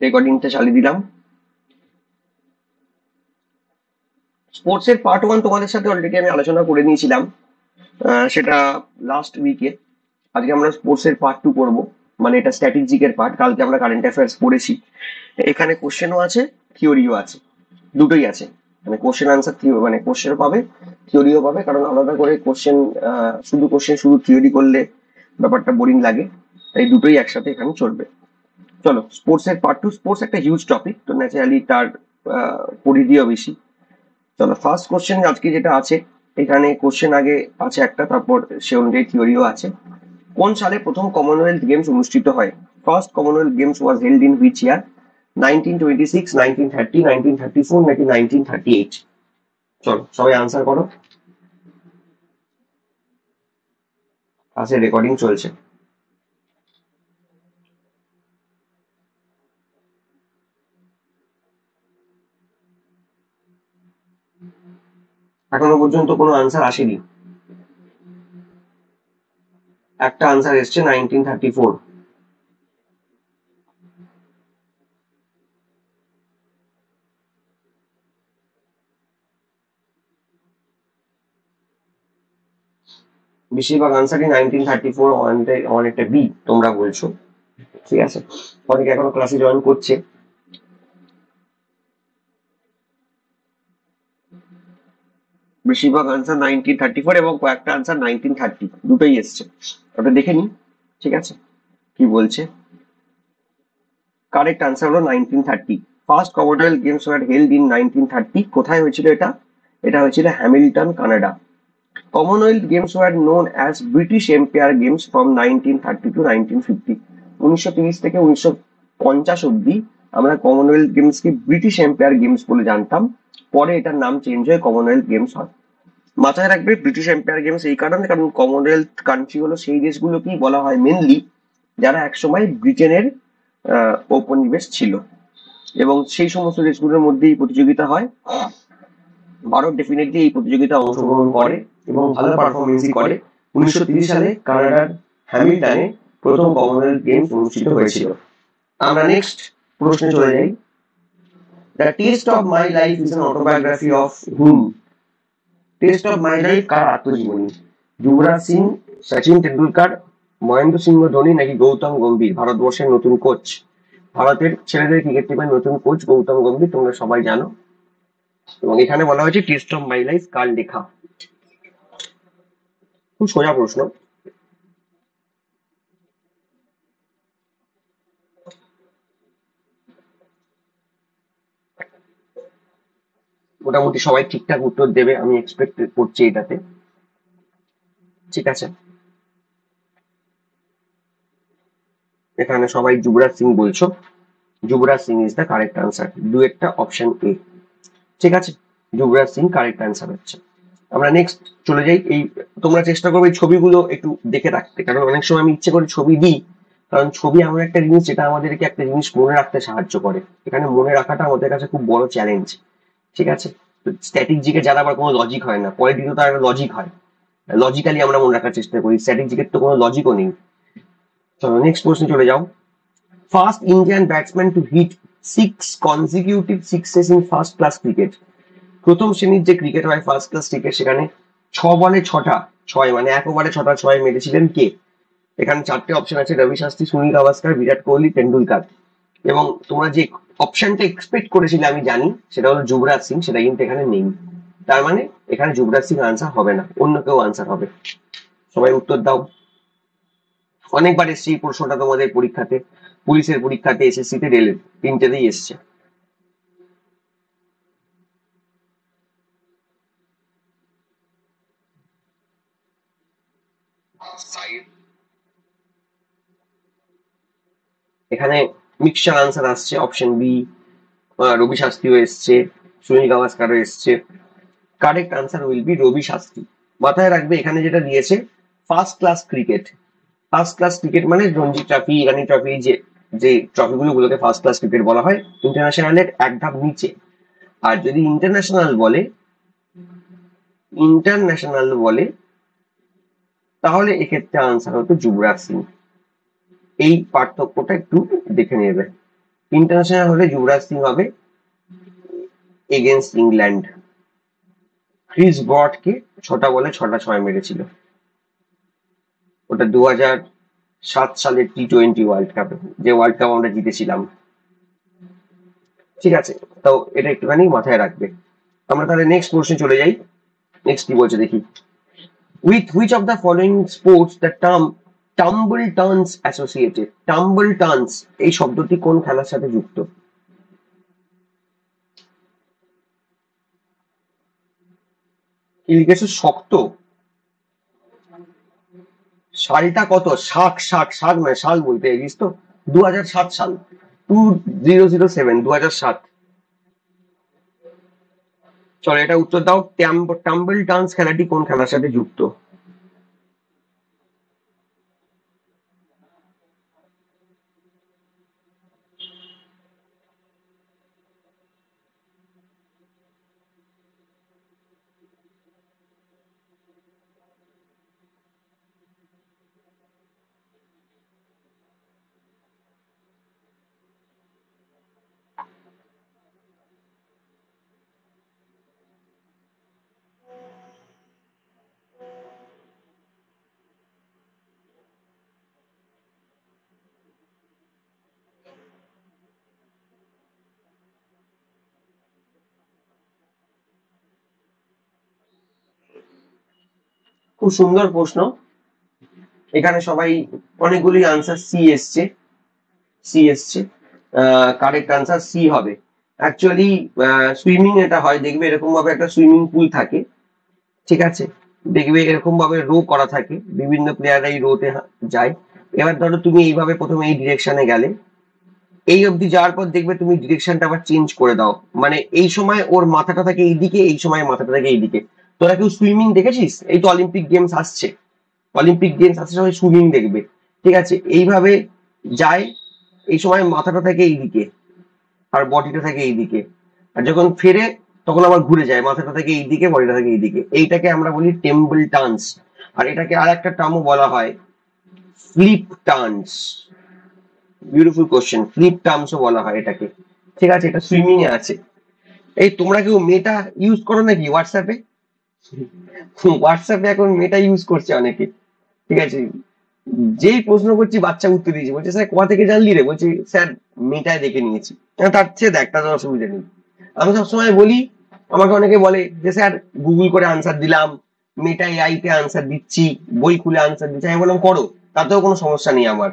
রেকর্ডিংটা চালিয়ে দিলাম। স্পোর্টস এর পার্ট ওয়ান তোমাদের সাথে অলরেডি আমি আলোচনা করে নিয়েছিলাম, সেটা লাস্ট উইকে। আজকে আমরা স্পোর্টস এর পার্ট টু করবো, মানে এটা স্ট্র্যাটেজিকের পার্ট। কালকে আমরা কারেন্ট অ্যাফেয়ার্স পড়েছি, এখানে কোশ্চেনও আছে, থিওরিও আছে, দুটোই আছে। মানে কোশ্চেন আনসার মানে কোশ্চেনও পাবে, থিওরিও পাবে। কারণ আলাদা করে কোশ্চেন, শুধু থিওরি করলে ব্যাপারটা বোরিং লাগে, তাই দুটোই একসাথে এখানে চলবে। চলো, স্পোর্টস এর পার্ট টু। স্পোর্টস একটা হিউজ টপিক, তো ন্যাচারালি তার পরিধিও বেশি। চলো, ফার্স্ট কোশ্চেন আজকে যেটা আছে, এখানে কোশ্চেন আগে আছে একটা, তারপর সে অনুযায়ী থিওরিও আছে। কোন সালে প্রথম কমনওয়েলথ গেমস অনুষ্ঠিত হয়? First Commonwealth games was held in which year? 1926, 1930, 1934 নাকি 1938? চলো সবাই আনসার করো। আছে, রেকর্ডিং চলছে। এখনো পর্যন্ত কোনো আনসার আসেনি। একটা আনসার এসছে 1934। বেশিরভাগ আনসারই 1934, অনেকটা বি তোমরা বলছো। ঠিক আছে, অনেকে এখনো ক্লাসে জয়েন করছে। বেশিরভাগ আনসার 1934 এবং কয়েকটা আনসার 1930, দুটোই এসছে। ওটা দেখে নিই, ঠিক আছে, কি বলছে। কারেক্ট আনসার হলো 1930। First Commonwealth Games were held in 1930। কোথায় হয়েছিল এটা? এটা হয়েছিল Hamilton, Canada. Commonwealth Games were known as British Empire Games from 1930 to 1950। 1930 থেকে 1950 অব্দি আমরা কমনওয়েলথ গেমস কে ব্রিটিশ এম্পায়ার গেমস বলে জানতাম। পরে এটার নাম চেঞ্জ হয়ে কমনওয়েলথ গেমস হয়। মাথায় রাখবে ব্রিটিশ এম্পায়ার গেমস এই কারণে, কারণ কমনওয়েলথ কান্ট্রি হলো সেই দেশগুলোকেই বলা হয় মেনলি যারা একসময় ব্রিটেনের ঔপনিবেশ ছিল, এবং সেই সমস্ত দেশগুলোর মধ্যে এই প্রতিযোগিতা হয়। ভারত ডেফিনেটলি এই প্রতিযোগিতা অংশগ্রহণ করে এবং ভালো পারফরমেন্সই করে। 1930 সালে কানাডার হ্যামিল্টনে প্রথম কমনওয়েলথ গেমস অনুষ্ঠিত হয়েছিল। আমরা নেক্সট প্রশ্নে চলে যাই। The test of my life is an autobiography of hmm? Test of my life কার আত্মজীবনী? যুবরাজ সিং, সচিন টেন্ডুলকার, মহেন্দ্র সিংহ ধোনি নাকি গৌতম গম্ভীর, ভারতবর্ষের নতুন কোচ? ভারতের ছেলেদের ক্রিকেট টিমের নতুন কোচ গৌতম গম্ভীর, তোমরা সবাই জানো। এবং এখানে বলা হয়েছে টেস্ট অফ মাই লাইফ কার লেখা। খুব সোজা প্রশ্ন। মোটামুটি সবাই ঠিকঠাক উত্তর দেবে, আমি এক্সপেক্ট করছি এটাতে। ঠিক আছে, এখানে সবাই যুবরাজ সিং বলছো। Yuvraj Singh is the correct answer. দু একটা অপশন এ। ঠিক আছে, যুবরাজ সিং কারেক্ট আনসার হচ্ছে। আমরা নেক্সট চলে যাই। এই তোমরা চেষ্টা করবে এই ছবিগুলো একটু দেখে রাখতে, কারণ অনেক সময় আমি ইচ্ছে করে ছবি দিই, কারণ ছবি এমন একটা জিনিস যেটা আমাদেরকে একটা জিনিস মনে রাখতে সাহায্য করে। এখানে মনে রাখাটা আমাদের কাছে খুব বড় চ্যালেঞ্জ। ঠিক আছে, স্ট্যাটিক জিকে যারা আবার কোনো লজিক হয় না, পলিটিতে তার লজিক হয়, লজিক্যালি আমরা মনে রাখার চেষ্টা করি, স্ট্যাটিক জিকের তো কোনো লজিকও নেই। চলো নেক্সট প্রশ্নে চলে যাও। First Indian batsman to hit 6 consecutive sixes in first class cricket. প্রথম শ্রেণীর যে ক্রিকেট হয় ফার্স্ট ক্লাস ক্রিকেট, সেখানে 6 বলে 6টা ছয়, মানে 1 ওভারে 6টা ছয় মেরেছিলেন কে? এখানে 4টে অপশন আছে: রবি শাস্ত্রী, সুনীল গাভাস্কার, বিরাট কোহলি, টেন্ডুলকার। এবং তোমরা যে অপশনটা এক্সপেক্ট করেছিলে আমি জানি, সেটা হলো যুবরাজ সিং, সেটা কিন্তু এখানে নেই। তার মানে এখানে যুবরাজ সিং আনসার হবে না, অন্য কেউ আনসার হবে। সবাই উত্তর দাও। অনেকবার এসছে এই প্রশ্নটা তোমাদের পরীক্ষাতে, পুলিশের পরীক্ষাতে, এসএসসি তে, রেলের, তিনটেতেই এসছে। এখানে মিক্সচার আনসার আসছে, অপশন বি, রবি শাস্ত্রীও এসছে, সুনীল গাভাস্কারও এসছে। Correct answer will B Ravi Shastri. মাথায় রাখবে এখানে যেটা দিয়েছে first class cricket. First class cricket মানে রঞ্জি ট্রফি, ইরানি ট্রফি, যে যে ট্রফিগুলো গুলোকে ফার্স্ট ক্লাস ক্রিকেট বলা হয়, ইন্টারন্যাশনালের এক ধাপ নিচে। আর যদি ইন্টারন্যাশনাল বলে তাহলে এক্ষেত্রে আনসার হতো যুবরাজ সিং। এই পার্থক্যটা একটু দেখে নেবে। ইন্টারন্যাশনাল হলে যুবরাজ সিং হবে এগেনস্ট ইংল্যান্ড। ক্রিস ব্রডকে 6টা বলে 6টা 6 মেরেছিল। ওটা 2007 সালের T20 ওয়ার্ল্ড কাপে, যে ওয়ার্ল্ড কাপ আমরা জিতেছিলাম। ঠিক আছে, তো এটা একটুখানি মাথায় রাখবে। আমরা তাহলে নেক্সট প্রশ্নে চলে যাই। নেক্সট কি বলছে দেখি। With which of the following sports the term tumble turns associated? Tumble turns এই শব্দটি কোন খেলার সাথে যুক্ত? কি লিখেছো? শক্ত? সালটা কত? শাক শাক শাক নয়, সাল বলতে জানিস তো। 2007 সাল, 2007, 2007। চলো এটা উত্তর দাও। টাম্বল টার্নস খেলাটি কোন খেলার সাথে যুক্ত? খুব সুন্দর প্রশ্ন। এখানে সবাই অনেকগুলি আনসার সি এসছে। সি এসছে। কারেক্ট আনসার সি হবে। অ্যাকচুয়ালি সুইমিং এটা হয়, দেখবে এরকম ভাবে একটা সুইমিং পুল থাকে, ঠিক আছে, দেখবে এরকম ভাবে রো করা থাকে, বিভিন্ন প্লেয়াররা এই রোতে যায়। এবার ধরো তুমি এইভাবে প্রথমে এই ডিরেকশনে গেলে, এই অবধি যাওয়ার পর দেখবে তুমি ডিরেকশনটা আবার চেঞ্জ করে দাও, মানে এই সময় ওর মাথাটা থাকে এইদিকে, এই সময় মাথাটা থাকে এইদিকে। তোরা কেউ সুইমিং দেখেছিস? এই তো অলিম্পিক গেমস আসছে, অলিম্পিক গেমস আসছে, সবাই সুইমিং দেখবে, ঠিক আছে, এইভাবে যায়। এই সময় মাথাটা থাকে এইদিকে আর বডিটা থাকে এইদিকে, আর যখন ফেরে তখন আবার ঘুরে যায়, মাথাটা থাকে এইদিকে, বডিটা থাকে এইদিকে। এইটাকে আমরা বলি টেম্পল টার্নস। আর এটাকে আর একটা টার্মও বলা হয় flip turns. Beautiful question, flip টার্মসও বলা হয় এটাকে। ঠিক আছে, এটা সুইমিং এ আছে। এই তোমরা কেউ মেটা ইউজ করো নাকি হোয়াটসঅ্যাপে? হোয়াটসঅ্যাপে এখন মেটা ইউজ করছে অনেকে, ঠিক আছে। যেই প্রশ্ন করছি বাচ্চা উত্তর দিয়েছে, বলছে স্যার কোথা থেকে জানলি রে? বলছি স্যার মেটায় দেখে নিয়েছি। তার চেয়ে দেখ, তার অসুবিধা নেই। আমি সবসময় বলি, আমাকে অনেকে বলে যে স্যার গুগল করে আনসার দিলাম, মেটা এআই তে আনসার দিচ্ছি, বই খুলে আনসার দিচ্ছি। আমি বললাম করো, তাতেও কোনো সমস্যা নেই আমার,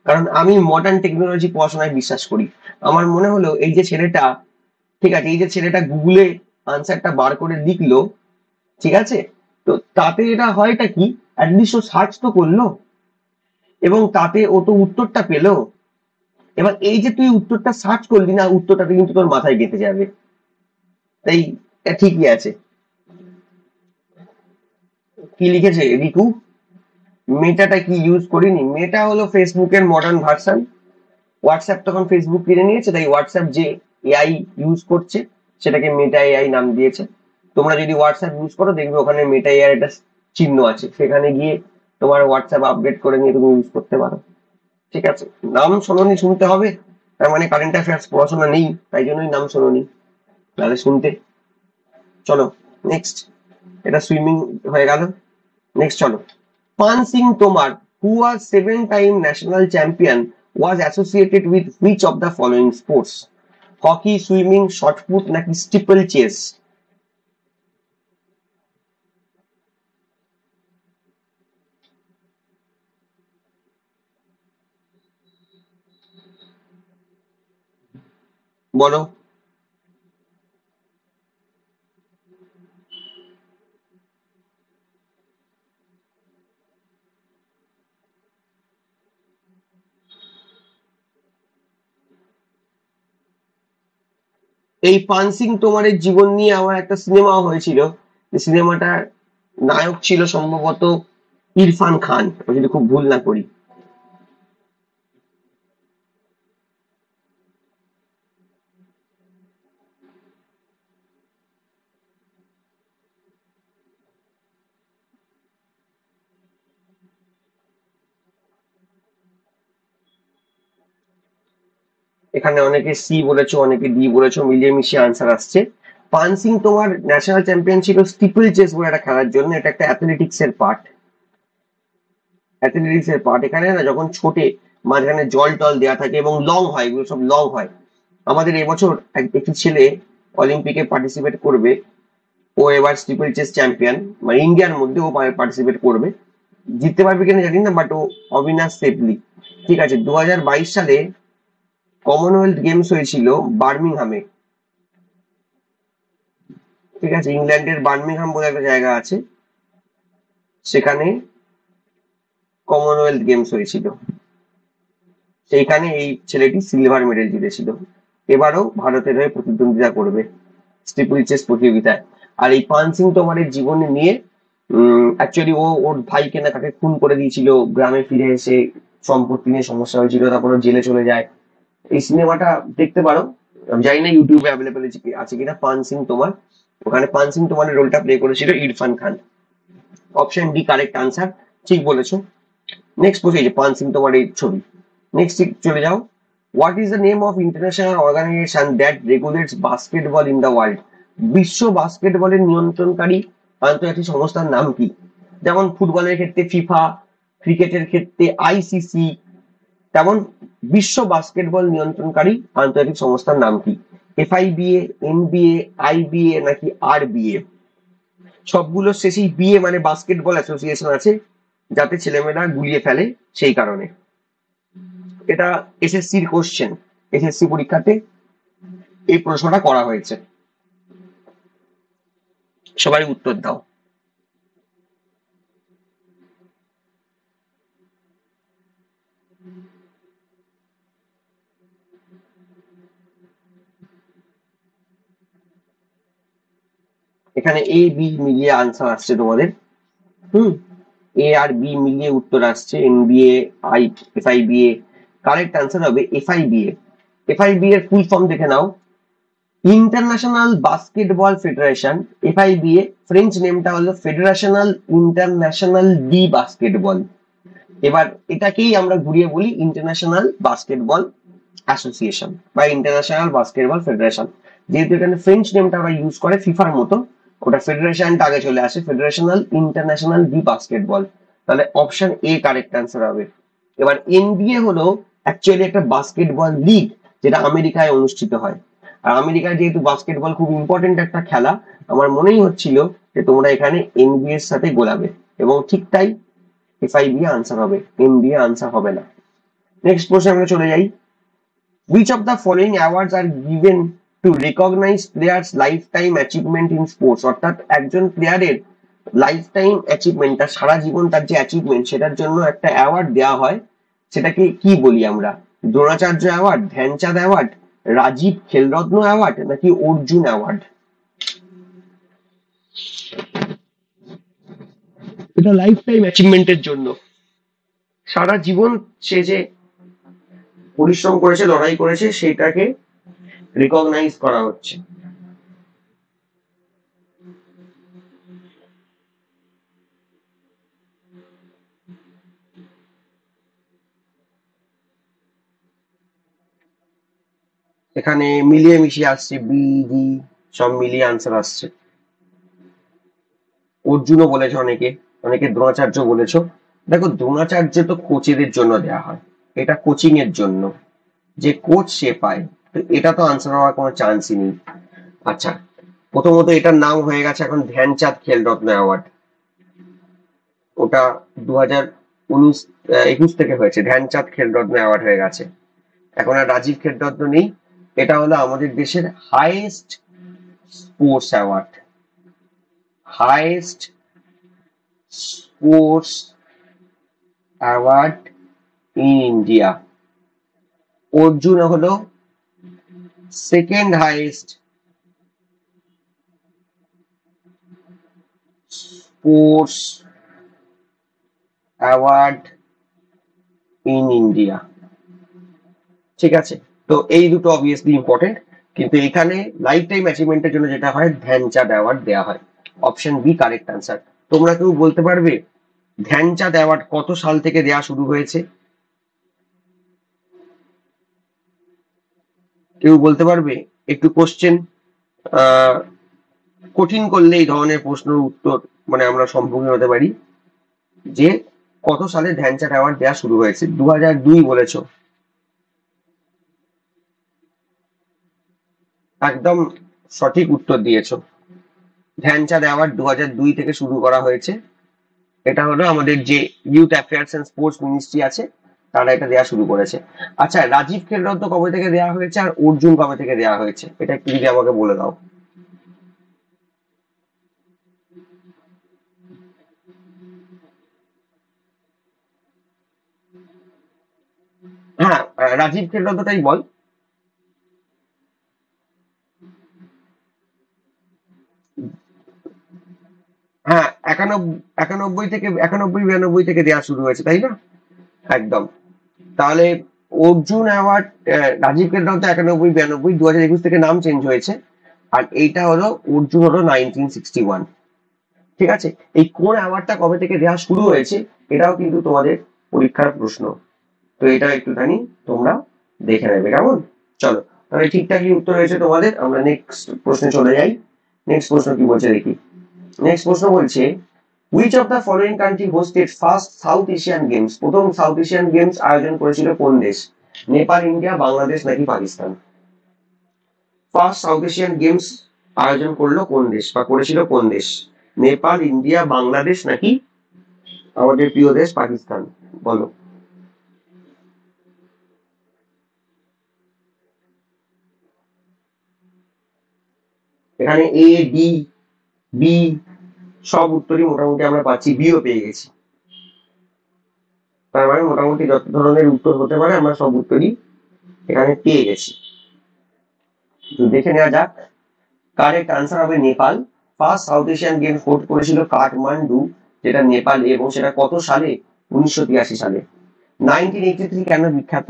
কারণ আমি মডার্ন টেকনোলজি পড়াশোনায় বিশ্বাস করি। আমার মনে হলো এই যে ছেলেটা, ঠিক আছে, এই যে ছেলেটা গুগলে আনসারটা বার করে লিখলো, ঠিক আছে, তো তাতে এটা হয়টা কি, অ্যাটলিস্ট ও সার্চ তো করলো এবং তাতে ও তো উত্তরটা পেলো। এবার এই যে তুই উত্তরটা সার্চ করলি না, উত্তরটাতে কিন্তু তোর মাথায় গেঁথে যাবে। তাই এটা ঠিকই আছে। কি লিখেছে রিকু? মেটাটা কি ইউজ করিনি? মেটা হলো ফেসবুকের মডার্ন ভার্সন। হোয়াটসঅ্যাপ তখন ফেসবুক কিনে নিয়েছে, তাই হোয়াটসঅ্যাপ যে এআই ইউজ করছে সেটাকে মেটা এআই নাম দিয়েছে। তোমরা যদি হোয়াটসঅ্যাপ ইউজ করো দেখবে ওখানে মেটা এআই একটা চিহ্ন আছে, সেখানে গিয়ে তোমার হোয়াটসঅ্যাপ আপডেট করে নিয়ে তুমি ইউজ করতে পারো। ঠিক আছে, নাম শোনোনি, শুনতে হবে। তার মানে কারেন্ট অ্যাফেয়ার্স পড়াশোনা নেই, তাই জন্যই নাম শোনোনি, তাহলে শুনতে। চলো নেক্সট। এটা সুইমিং হয়ে গেল। নেক্সট চলো। পান সিং তোমার, হু ওয়াজ 7 time national champion, was associated with which of the following sports? Hockey, swimming, shot put নাকি স্টিপল চেস? বলো। এই পান সিং তোমারের জীবন নিয়ে আমার একটা সিনেমাও হয়েছিল, যে সিনেমাটার নায়ক ছিল সম্ভবত ইরফান খান, আমি যদি খুব ভুল না করি। এখানে অনেকে সি বলেছো, অনেকে ডি বলেছো, মিলিয়ে মিশিয়ে আনসার আসছে। পান সিং তোমার ন্যাশনাল চ্যাম্পিয়ন ছিল স্টিপল চেস বলে একটা খেলার জন্য, এটা একটা অ্যাথলেটিক্স এর পার্ট। অ্যাথলেটিক্স এর পার্ট, এখানে না যখন ছোটে মাঝখানে জল টল দেওয়া থাকে এবং লং হয়, এগুলো সব লং হয়। আমাদের এবছর একটি ছেলে অলিম্পিকে পার্টিসিপেট করবে, ও এবার স্টিপল চেস চ্যাম্পিয়ন, মানে ইন্ডিয়ার মধ্যে ও পার্টিসিপেট করবে। জিততে পারবে কিনা জানি না, বাট ও অবিনাশ সেফলি। ঠিক আছে, 2022 সালে কমনওয়েলথ গেমস হয়েছিল বার্মিংহামে। ঠিক আছে, ইংল্যান্ডের বার্মিংহাম বলে একটা জায়গা আছে, সেখানে কমনওয়েলথ গেমস হয়েছিল। সেইখানে এই ছেলেটি সিলভার মেডেল জিতেছিল। এবারও ভারতের হয়ে প্রতিদ্বন্দ্বিতা করবে স্টিপল চেস প্রতিযোগিতায়। আর এই পান সিং তোমারের জীবনী নিয়ে, অ্যাকচুয়ালি ও ওর ভাইকে না তাকে খুন করে দিয়েছিল, গ্রামে ফিরে এসে সম্পত্তি নিয়ে সমস্যা হয়েছিল, তারপর ও জেলে চলে যায়। এই সিনেমাটা দেখতে পারো, আমি জানি না ইউটিউবে অ্যাভেলেবেল আছে কিনা, পান সিং তোমার। ওখানে পান সিং তোমারের রোলটা প্লে করেছিল ইরফান খান। অপশন ডি কারেক্ট আনসার, ঠিক বলেছো। নেক্সট বসে যে পান সিং তোমার এই ছবি। নেক্সট চলে যাও। What is the name of international organization that regulates basketball in the world? বিশ্ব বাস্কেটবলের নিয়ন্ত্রণকারী আন্তর্জাতিক সংস্থার নাম কি? যেমন ফুটবলের ক্ষেত্রে ফিফা, ক্রিকেটের ক্ষেত্রে আইসিসি, তেমন বিশ্ব বাস্কেটবল নিয়ন্ত্রণকারী আন্তর্জাতিক সংস্থার নাম কি? এফআইবিএ, এনবিএ, আইবিএ নাকি আরবিএ? সবগুলোর শেষেই বিএ মানে বাস্কেটবল অ্যাসোসিয়েশন আছে, যাতে ছেলেমেয়েরা গুলিয়ে ফেলে সেই কারণে। এটা এসএসসির কোশ্চেন, এসএসসি পরীক্ষাতে এই প্রশ্নটা করা হয়েছে। সবাই উত্তর দাও। এখানে এ বি মিলিয়ে আনসার আসছে তোমাদের। হুম, এ আর বি মিলিয়ে উত্তর আসছে, এনবিএ, আই, এফআইবিএ। কারেক্ট আনসার হবে এফআইবিএ। এফআইবিএ এর ফুল ফর্ম দেখে নাও, ইন্টারন্যাশনাল বাস্কেটবল ফেডারেশন। এফআইবিএ ফ্রেঞ্চ নেমটা হলো ফেডারেশনাল ইন্টারন্যাশনাল ডি বাস্কেটবল। এবার এটাকেই আমরা ঘুরিয়ে বলি ইন্টারন্যাশনাল বাস্কেটবল অ্যাসোসিয়েশন বা ইন্টারন্যাশনাল বাস্কেটবল ফেডারেশন। যেহেতু এখানে ফ্রেঞ্চ নেমটা আমরা ইউজ করে ফিফার মতো, ওটা ফেডারেশনটা আগে চলে আসে, ফেডারেশনাল ইন্টারন্যাশনাল ডি বাস্কেটবল। তাহলে অপশন এ কারেক্ট আনসার হবে। এবার এনবিএ হলো অ্যাকচুয়ালি একটা বাস্কেটবল লিগ, যেটা আমেরিকায় অনুষ্ঠিত হয়। আর আমেরিকায় যেহেতু বাস্কেটবল খুব ইম্পর্টেন্ট একটা খেলা, আমার মনেই হচ্ছিল যে তোমরা এখানে এনবিএ এর সাথে গোলাবে, এবং ঠিক তাই, এফআইবিএ আনসার হবে, এনবিএ আনসার হবে না। নেক্সট প্রশ্নে আমরা চলে যাই। Which of the following awards are given to recognize players lifetime achievement in sports? অর্থাৎ একজন প্লেয়ারের লাইফ টাইম অ্যাচিভমেন্ট, তার সারা জীবন তার যে অ্যাচিভমেন্ট, সেটার জন্য একটা অ্যাওয়ার্ড দেওয়া হয়। সেটাকে কি বলি আমরা? Dronacharya award, Dhyan Chand award, Rajiv Khel Ratna award নাকি অর্জুন অ্যাওয়ার্ড? এটা লাইফ টাইম অ্যাচিভমেন্টের জন্য, সারা জীবন সে যে পরিশ্রম করেছে, লড়াই করেছে, সেটাকে রিকগনাইজ করা হচ্ছে। এখানে মিলিয়ে মিশিয়ে আসছে, বি ডি সব মিলিয়ে আনসার আসছে। অর্জুনও বলেছে অনেকে, অনেকে দ্রোণাচার্য বলেছো। দেখো, দ্রোণাচার্য তো কোচেদের জন্য দেওয়া হয়, এটা কোচিং এর জন্য, যে কোচ সে পায়, তো এটা তো আনসার হওয়ার কোনো চান্সই নেই। আচ্ছা, প্রথমত এটার নাম হয়ে গেছে এখন ধ্যানচাঁদ খেলরত্ন অ্যাওয়ার্ড। ওটা 2019-21 থেকে হয়েছে, ধ্যানচাঁদ খেলরত্ন অ্যাওয়ার্ড হয়ে গেছে। এখন আর রাজীব খেলরত্ন নেই। এটা হলো আমাদের দেশের highest sports award, highest sports award in India. Arjun হলো second highest sports award in India. ঠিক আছে, তো এই দুটো অবভিয়াসলি ইম্পর্টেন্ট, কিন্তু এখানে লাইফ টাইম অ্যাচিভমেন্টের জন্য যেটা হয়, ধ্যানচাঁদ অ্যাওয়ার্ড দেওয়া হয়। Option B correct answer. তোমরা কেউ বলতে পারবে ধ্যানচাঁদ অ্যাওয়ার্ড কত সাল থেকে দেওয়া শুরু হয়েছে? কেউ বলতে পারবে একটু কোশ্চেন কঠিন করলে এই ধরনের প্রশ্নের উত্তর মানে আমরা সম্মুখীন হতে পারি, যে কত সালে ধ্যানচাঁদ অ্যাওয়ার্ড দেওয়া শুরু হয়েছে? 2002 বলেছো। একদম সঠিক উত্তর দিয়েছো। ধ্যানচাঁদ অ্যাওয়ার্ড 2002 থেকে শুরু করা হয়েছে। এটা হলো আমাদের যে youth affairs and sports ministry আছে, তারা এটা দেওয়া শুরু করেছে। আচ্ছা, রাজীব খেলরত্ন কবে থেকে দেওয়া হয়েছে আর অর্জুন কবে থেকে দেওয়া হয়েছে, এটা একটু যদি আমাকে বলে দাও। হ্যাঁ, রাজীব খেলরত্নটাই বল। হ্যাঁ, 91 92 থেকে দেওয়া শুরু হয়েছে, তাই না? একদম। তাহলে অর্জুন অ্যাওয়ার্ড, রাজীব খেলরত্ন 91 92, 2021 থেকে নাম চেঞ্জ হয়েছে। আর এইটা হলো অর্জুন হলো 1961। ঠিক আছে। এই কোন অ্যাওয়ার্ডটা কবে থেকে দেওয়া শুরু হয়েছে, এটাও কিন্তু তোমাদের পরীক্ষার প্রশ্ন। তো এটা একটুখানি তোমরা দেখে নেবে, কেমন? চলো, তাহলে ঠিকঠাকই উত্তর হয়েছে তোমাদের। আমরা নেক্সট প্রশ্নে চলে যাই। নেক্সট প্রশ্ন কি বলছে দেখি। নেক্সট প্রশ্ন বলছে, which of the following country hosted first south Asian games? প্রথম সাউথ এশিয়ান গেমস আয়োজন করেছিল কোন দেশ? নেপাল, ইন্ডিয়া, বাংলাদেশ নাকি Pakistan? First south Asian games আয়োজন করলো কোন দেশ বা করেছিল কোন দেশ? নেপাল, ইন্ডিয়া, বাংলাদেশ নাকি আমাদের প্রিয় দেশ পাকিস্তান? বলো। এখানে এ, ডি, বি সব উত্তরই মোটামুটি আমরা পাচ্ছি, বিও পেয়ে গেছি। তার মানে মোটামুটি যত ধরনের উত্তর হতে পারে আমরা সব উত্তরই এখানে পেয়ে গেছি। তো দেখে নেওয়া যাক। কারেক্ট আনসার হবে Nepal. First south Asian games host করেছিল কাঠমান্ডু, যেটা নেপালে, এবং সেটা কত সালে? 1983 সালে। 1983 কেন বিখ্যাত?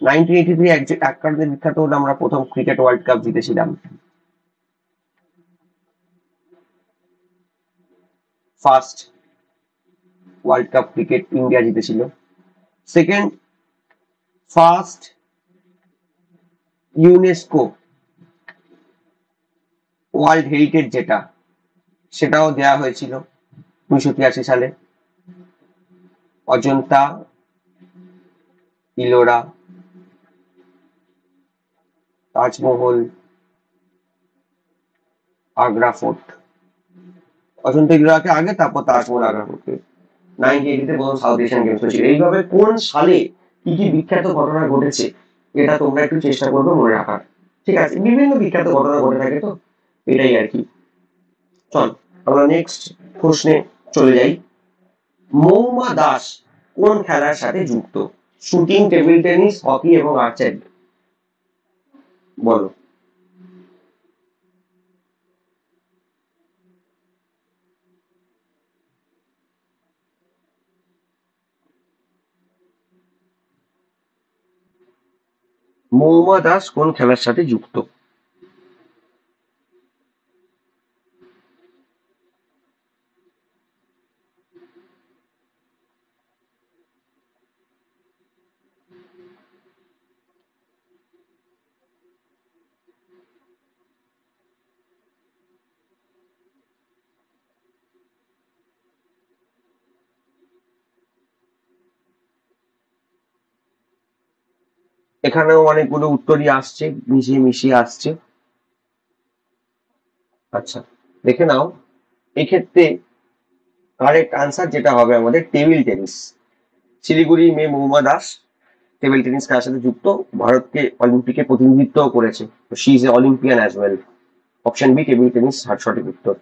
1983 এক কারণে বিখ্যাত হলো, আমরা প্রথম ক্রিকেট ওয়ার্ল্ড কাপ জিতেছিলাম। First world cup cricket India জিতেছিল। Second, first UNESCO world heritage যেটা, সেটাও দেয়া হয়েছিল 1983 সালে। অজন্তা, ইলোরা, তাজমহল, আগ্রা ফোর্ট। অজন্তা ইলোরাকে আগে, তারপর তাজমহল, আগ্রা ফোর্টকে। 1980 প্রথম সাউথ এশিয়ান গেমস হয়েছিল। এইভাবে কোন সালে কি কি বিখ্যাত ঘটনা ঘটেছে, এটা তোমরা একটু চেষ্টা করবে মনে রাখার। ঠিক আছে, বিভিন্ন বিখ্যাত ঘটনা ঘটে থাকে, তো এটাই আর কি। চল, আমরা নেক্সট প্রশ্নে চলে যাই। মৌমা দাস কোন খেলার সাথে যুক্ত? শুটিং, টেবিল টেনিস, হকি এবং আর্চারি? বলো। মৌমা দাস কোন খেলার সাথে যুক্ত? এখানেও অনেকগুলো উত্তরই আসছে, মিশিয়ে মিশিয়ে আসছে। আচ্ছা, দেখে নাও। এক্ষেত্রে কারেক্ট আনসার যেটা হবে আমাদের টেবিল টেনিস। শিলিগুড়ি মেয়ে মহুমা দাস টেবিল টেনিস খেলার সাথে যুক্ত, ভারতকে অলিম্পিকে প্রতিনিধিত্ব করেছে। She is a Olympian as well. Option B table tennis সঠিক উত্তর।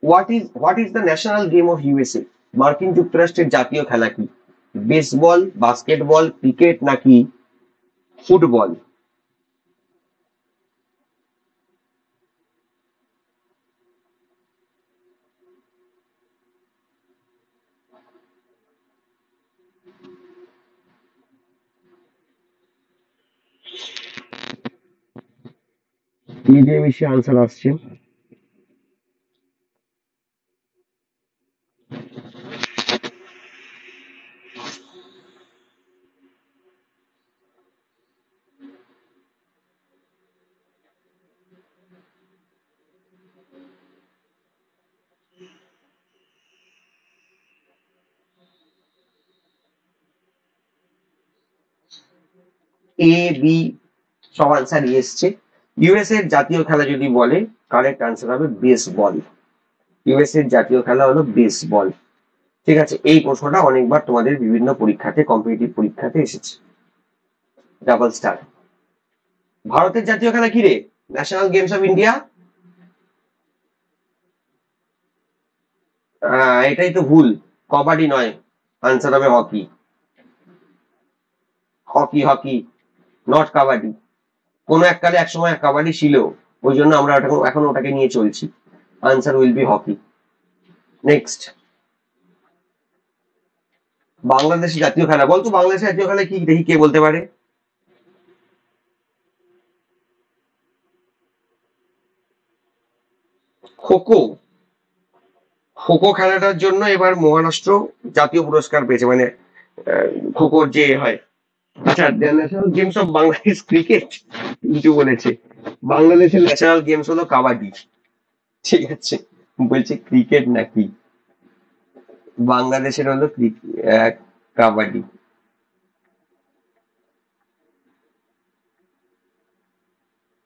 What is the national game of USA? মার্কিন যুক্তরাষ্ট্রের জাতীয় খেলা কি? বেসবল, বাস্কেটবল, ক্রিকেট নাকি ফুটবল? মিলিয়ে মিশিয়ে আনসার আসছে। এ বি সব আনসার এসছে। ইউএস এর জাতীয় খেলা যদি বলে, কারেক্ট আনসার হবে বেসবল। ইউএস এর জাতীয় খেলা হলো বেসবল। ঠিক আছে, এই প্রশ্নটা অনেকবার তোমাদের বিভিন্ন পরীক্ষাতে, কম্পিটিটিভ পরীক্ষাতে এসেছে। Double star. ভারতের জাতীয় খেলা কি রে? National games of India. এটাই তো ভুল, কবাডি নয়, আনসার হবে hockey. Hockey hockey, not kabaddi. কোনো এককালে এক সময় কাবাডি ছিল, ওই জন্য আমরা এখন ওটাকে নিয়ে চলছি। Answer will B hockey. Next, বাংলাদেশের জাতীয় খেলা বলতো, বাংলাদেশের জাতীয় খেলা কি দেখি, কে বলতে পারে? খোখো। খোখো খেলাটার জন্য এবার মহারাষ্ট্র জাতীয় পুরস্কার পেয়েছে, মানে খোখোর যে হয়। আচ্ছা, national games of Bangladesh cricket কিন্তু বলেছে, বাংলাদেশের ন্যাশনাল গেমস হলো কাবাডি। ঠিক আছে, বলছে ক্রিকেট নাকি, বাংলাদেশের হলো কাবাডি।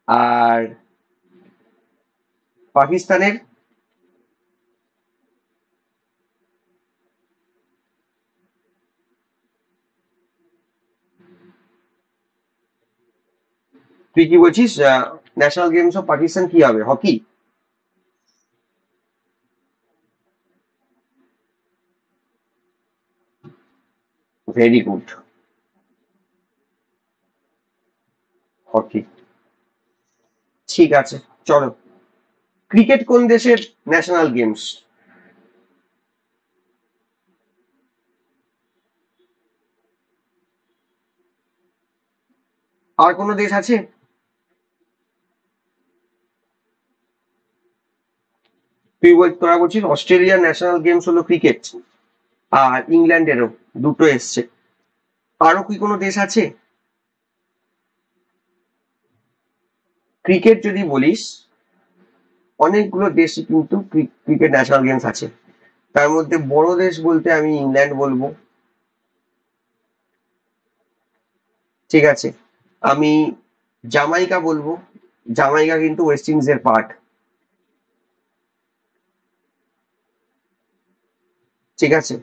আর পাকিস্তানের? তুই কি বলছিস, ন্যাশনাল গেমস অফ পাকিস্তান কি হবে, হকি? Very good, hockey. ঠিক আছে, চলো। ক্রিকেট কোন দেশের ন্যাশনাল গেমস? আর কোনো দেশ আছে? তোরা বলছিস অস্ট্রেলিয়ার ন্যাশনাল গেমস হলো ক্রিকেট, আর ইংল্যান্ডেরও দুটো এসছে। আরো কি কোনো দেশ আছে? ক্রিকেট যদি বলিস, অনেকগুলো দেশই কিন্তু ক্রিকেট ন্যাশনাল গেমস আছে। তার মধ্যে বড় দেশ বলতে আমি ইংল্যান্ড বলবো। ঠিক আছে, আমি জামাইকা বলবো। জামাইকা কিন্তু ওয়েস্ট ইন্ডিজের পার্ট। ঠিক আছে,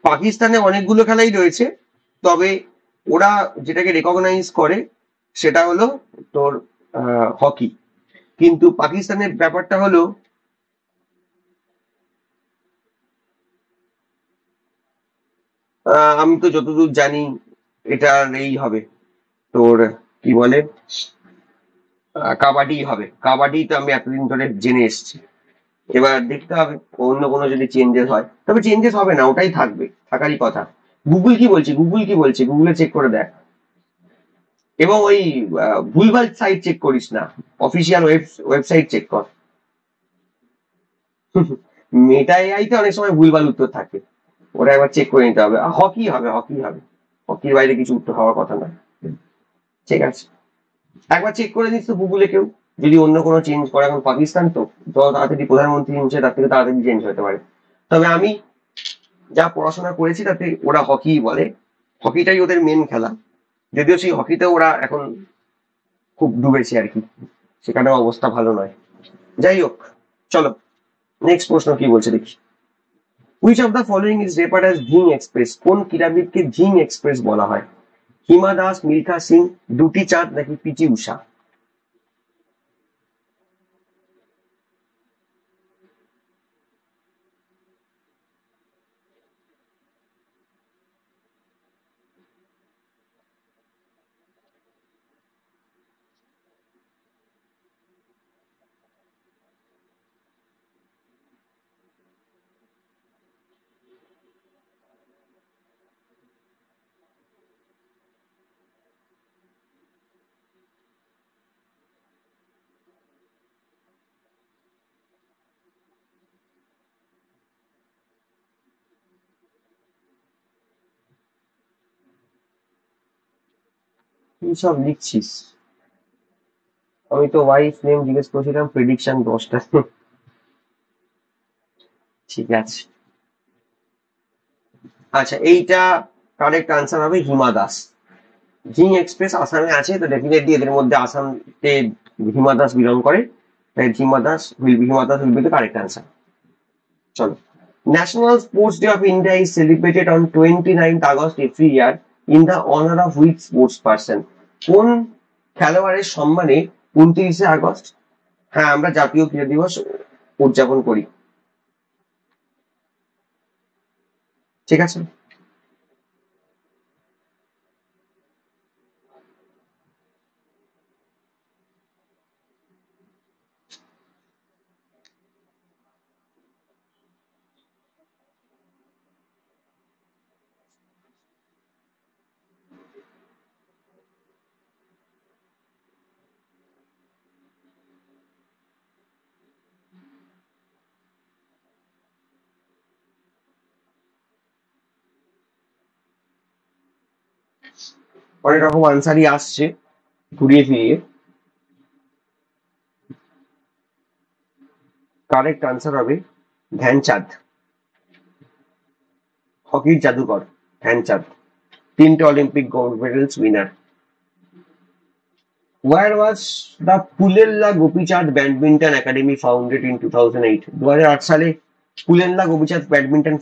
পাকিস্তানে অনেকগুলো খেলাই রয়েছে, তবে ওরা যেটাকে রেকগনাইজ করে সেটা হলো তোর হকি। কিন্তু পাকিস্তানের ব্যাপারটা হলো, আমি তো যতদূর জানি এটা এই হবে তোর, কি বলে, কাবাডি হবে। কাবাডি তো আমি এতদিন ধরে জেনে এসেছি। এবার দেখতে হবে অন্য কোনো যদি চেঞ্জেস হয়, তবে চেঞ্জেস হবে না, ওটাই থাকবে, থাকারই কথা। গুগল কি বলছে, গুগল কি বলছে, গুগলে চেক করে দেখ। এবং ওই ভুলভাল সাইট চেক করিস না, অফিসিয়াল ওয়েবসাইট চেক কর। মেটা এআই তে অনেক সময় ভুলভাল উত্তর থাকে, ওরা একবার চেক করে নিতে হবে। হকি হবে, হকি হবে, হকির বাইরে কিছু উত্তর হওয়ার কথা না। ঠিক আছে, একবার চেক করে নিস তো গুগলে কেউ, যদি অন্য কোনো চেঞ্জ করে। এখন পাকিস্তান তো যত তাড়াতাড়ি প্রধানমন্ত্রী হচ্ছে তার থেকে তাড়াতাড়ি চেঞ্জ হতে পারে। তবে আমি যা পড়াশোনা করেছি তাতে ওরা হকি বলে, হকিটাই ওদের মেন খেলা। যদিও সেই হকিতে ওরা এখন খুব ডুবেছে আর কি, সেখানেও অবস্থা ভালো নয়। যাই হোক, চলো নেক্সট প্রশ্ন কি বলছে দেখি। Which of the following is referred as ঝিং এক্সপ্রেস? কোন ক্রীড়াবিদকে ঝিং এক্সপ্রেস বলা হয়? হিমা দাস, মিল্খা সিং, দুটি চাঁদ নাকি পিটি উষা? কি সব লিখছিস? আমি তো ওয়াইফ নেম জিজ্ঞেস করছিলাম, প্রেডিকশন 10টা। ঠিক আছে, আচ্ছা এইটা কারেক্ট আনসার হবে হিমা দাস। জিং এক্সপ্রেস আসামে আছে, তো ডেফিনেটলি এদের মধ্যে আসামতে হিমা দাস বিলং করে, তাই Hima Das will be the correct answer. চলো, national sports day of India is celebrated on 29th August every year in the honour of which sports person? কোন খেলোয়াড়ের সম্মানে 29শে আগস্ট, হ্যাঁ, আমরা জাতীয় ক্রীড়া দিবস উদযাপন করি। ঠিক আছে, অনেক রকম আনসারই আসছে ঘুরিয়ে ফিরিয়ে। কারেক্ট আনসার হবে ধ্যানচাঁদ, হকির জাদুকর ধ্যানচাঁদ, 3টে Olympic gold medals winner. Where was the Pulella Gopichand Badminton Academy founded in 2008? 2008 সালে Pullela Gopichand badminton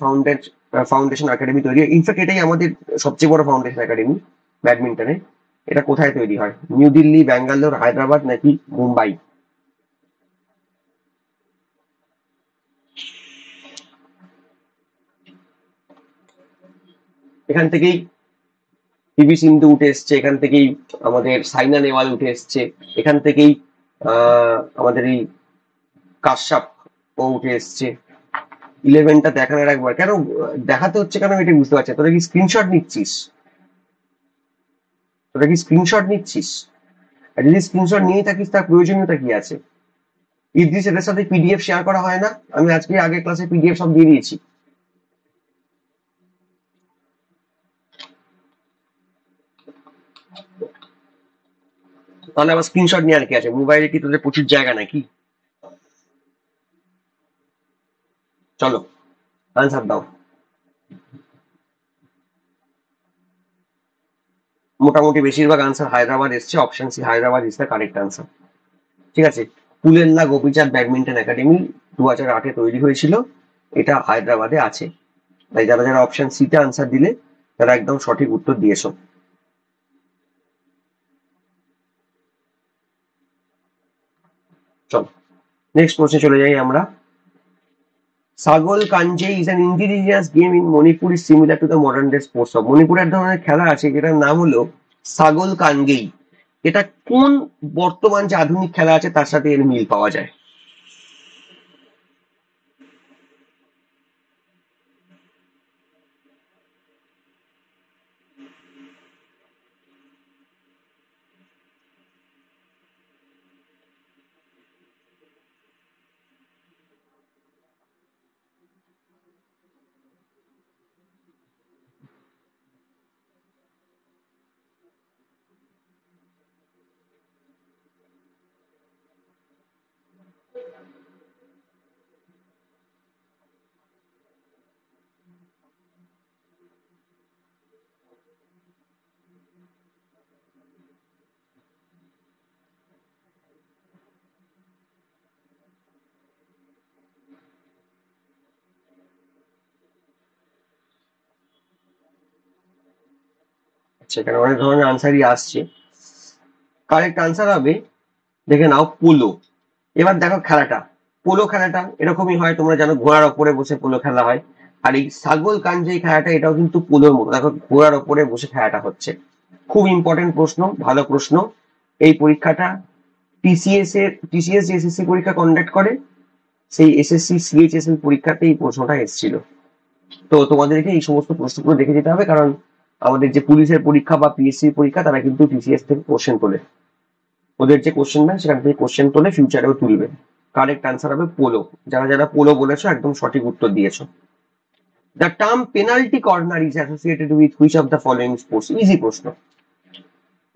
foundation academy তৈরি হয়। ইনফ্যাক্ট এটাই আমাদের সবচেয়ে বড় ফাউন্ডেশন একাডেমি ব্যাডমিন্টনে। এটা কোথায় তৈরি হয়? নিউ দিল্লি, ব্যাঙ্গালোর, হায়দ্রাবাদ নাকি মুম্বাই? এখান থেকেই পিভি সিন্ধু উঠে এসছে, এখান থেকেই আমাদের সাইনা নেওয়াল উঠে এসছে, এখান থেকেই আমাদের এই কাশ্যপ ও উঠে এসছে। 11টা দেখানোর একবার কেন দেখাতে হচ্ছে, কেন এটা বুঝতে পারছি। তোরা কি স্ক্রিনশট নিচ্ছিস? তোরা কি স্ক্রিনশট নিচ্ছিস? আর যদি স্ক্রিনশট নিয়ে থাকিস তার প্রয়োজনীয়তা কি আছে? ইদ্রিস এদের সাথে পিডিএফ শেয়ার করা হয় না? আমি আজকে আগের ক্লাসে পিডিএফ সব দিয়ে দিয়েছি। তাহলে আবার স্ক্রিনশট নিয়ে আর কি আছে? মোবাইলে কি তোদের প্রচুর জায়গা নাকি? চলো, আনসার দাও। মোটামুটি বেশিরভাগ আনসার হায়দ্রাবাদ এসছে, option C Hyderabad is the correct answer. ঠিক আছে, পুলেল্লা গোপীচাঁদ ব্যাডমিন্টন একাডেমি 2008-এ তৈরি হয়েছিল, এটা হায়দ্রাবাদে আছে। তাই যারা যারা অপশন সি তে আনসার দিলে তারা একদম সঠিক উত্তর দিয়েছো। চলো, নেক্সট প্রশ্নে চলে যাই আমরা। Sagol Kangjei is an indigenous game in Manipur is similar to the modern day sports of. মণিপুরের এক ধরনের খেলা আছে যেটার নাম হলো সাগল কানগেই। এটা কোন বর্তমান যে আধুনিক খেলা আছে তার সাথে এর মিল পাওয়া যায়? আচ্ছা, এখানে অনেক ধরনের আনসারই আসছে। কারেক্ট আনসার হবে, দেখে নাও, পোলো। এবার দেখো খেলাটা, পোলো খেলাটা এরকমই হয়, তোমরা জানো ঘোড়ার ওপরে বসে পোলো খেলা হয়। আর এই ছাগল কাঞ্জেই খেলাটা, এটাও কিন্তু পোলোর মতো, দেখো ঘোড়ার ওপরে বসে খেলাটা হচ্ছে। খুব ইম্পর্টেন্ট প্রশ্ন, ভালো প্রশ্ন। এই পরীক্ষাটা টিসিএস যে এসএসসি পরীক্ষা কন্ডাক্ট করে, সেই এসএসসি সিএইচএসএল পরীক্ষাতে এই প্রশ্নটা এসেছিল। তো তোমাদেরকে এই সমস্ত প্রশ্নগুলো দেখে যেতে হবে, কারণ আমাদের যে পুলিশের পরীক্ষা বা পিএসসি পরীক্ষা তারা কিন্তু টিসিএস থেকে কোশ্চেন তোলে। ওদের যে কোশ্চেন ব্যাংক সেখান থেকে কোশ্চেন তোলে, ফিউচারেও তুলবে। কারেক্ট আনসার হবে পোলো। যারা যারা পোলো বলেছো একদম সঠিক উত্তর দিয়েছো। The term penalty corner is associated with which of the following sports? Easy প্রশ্ন।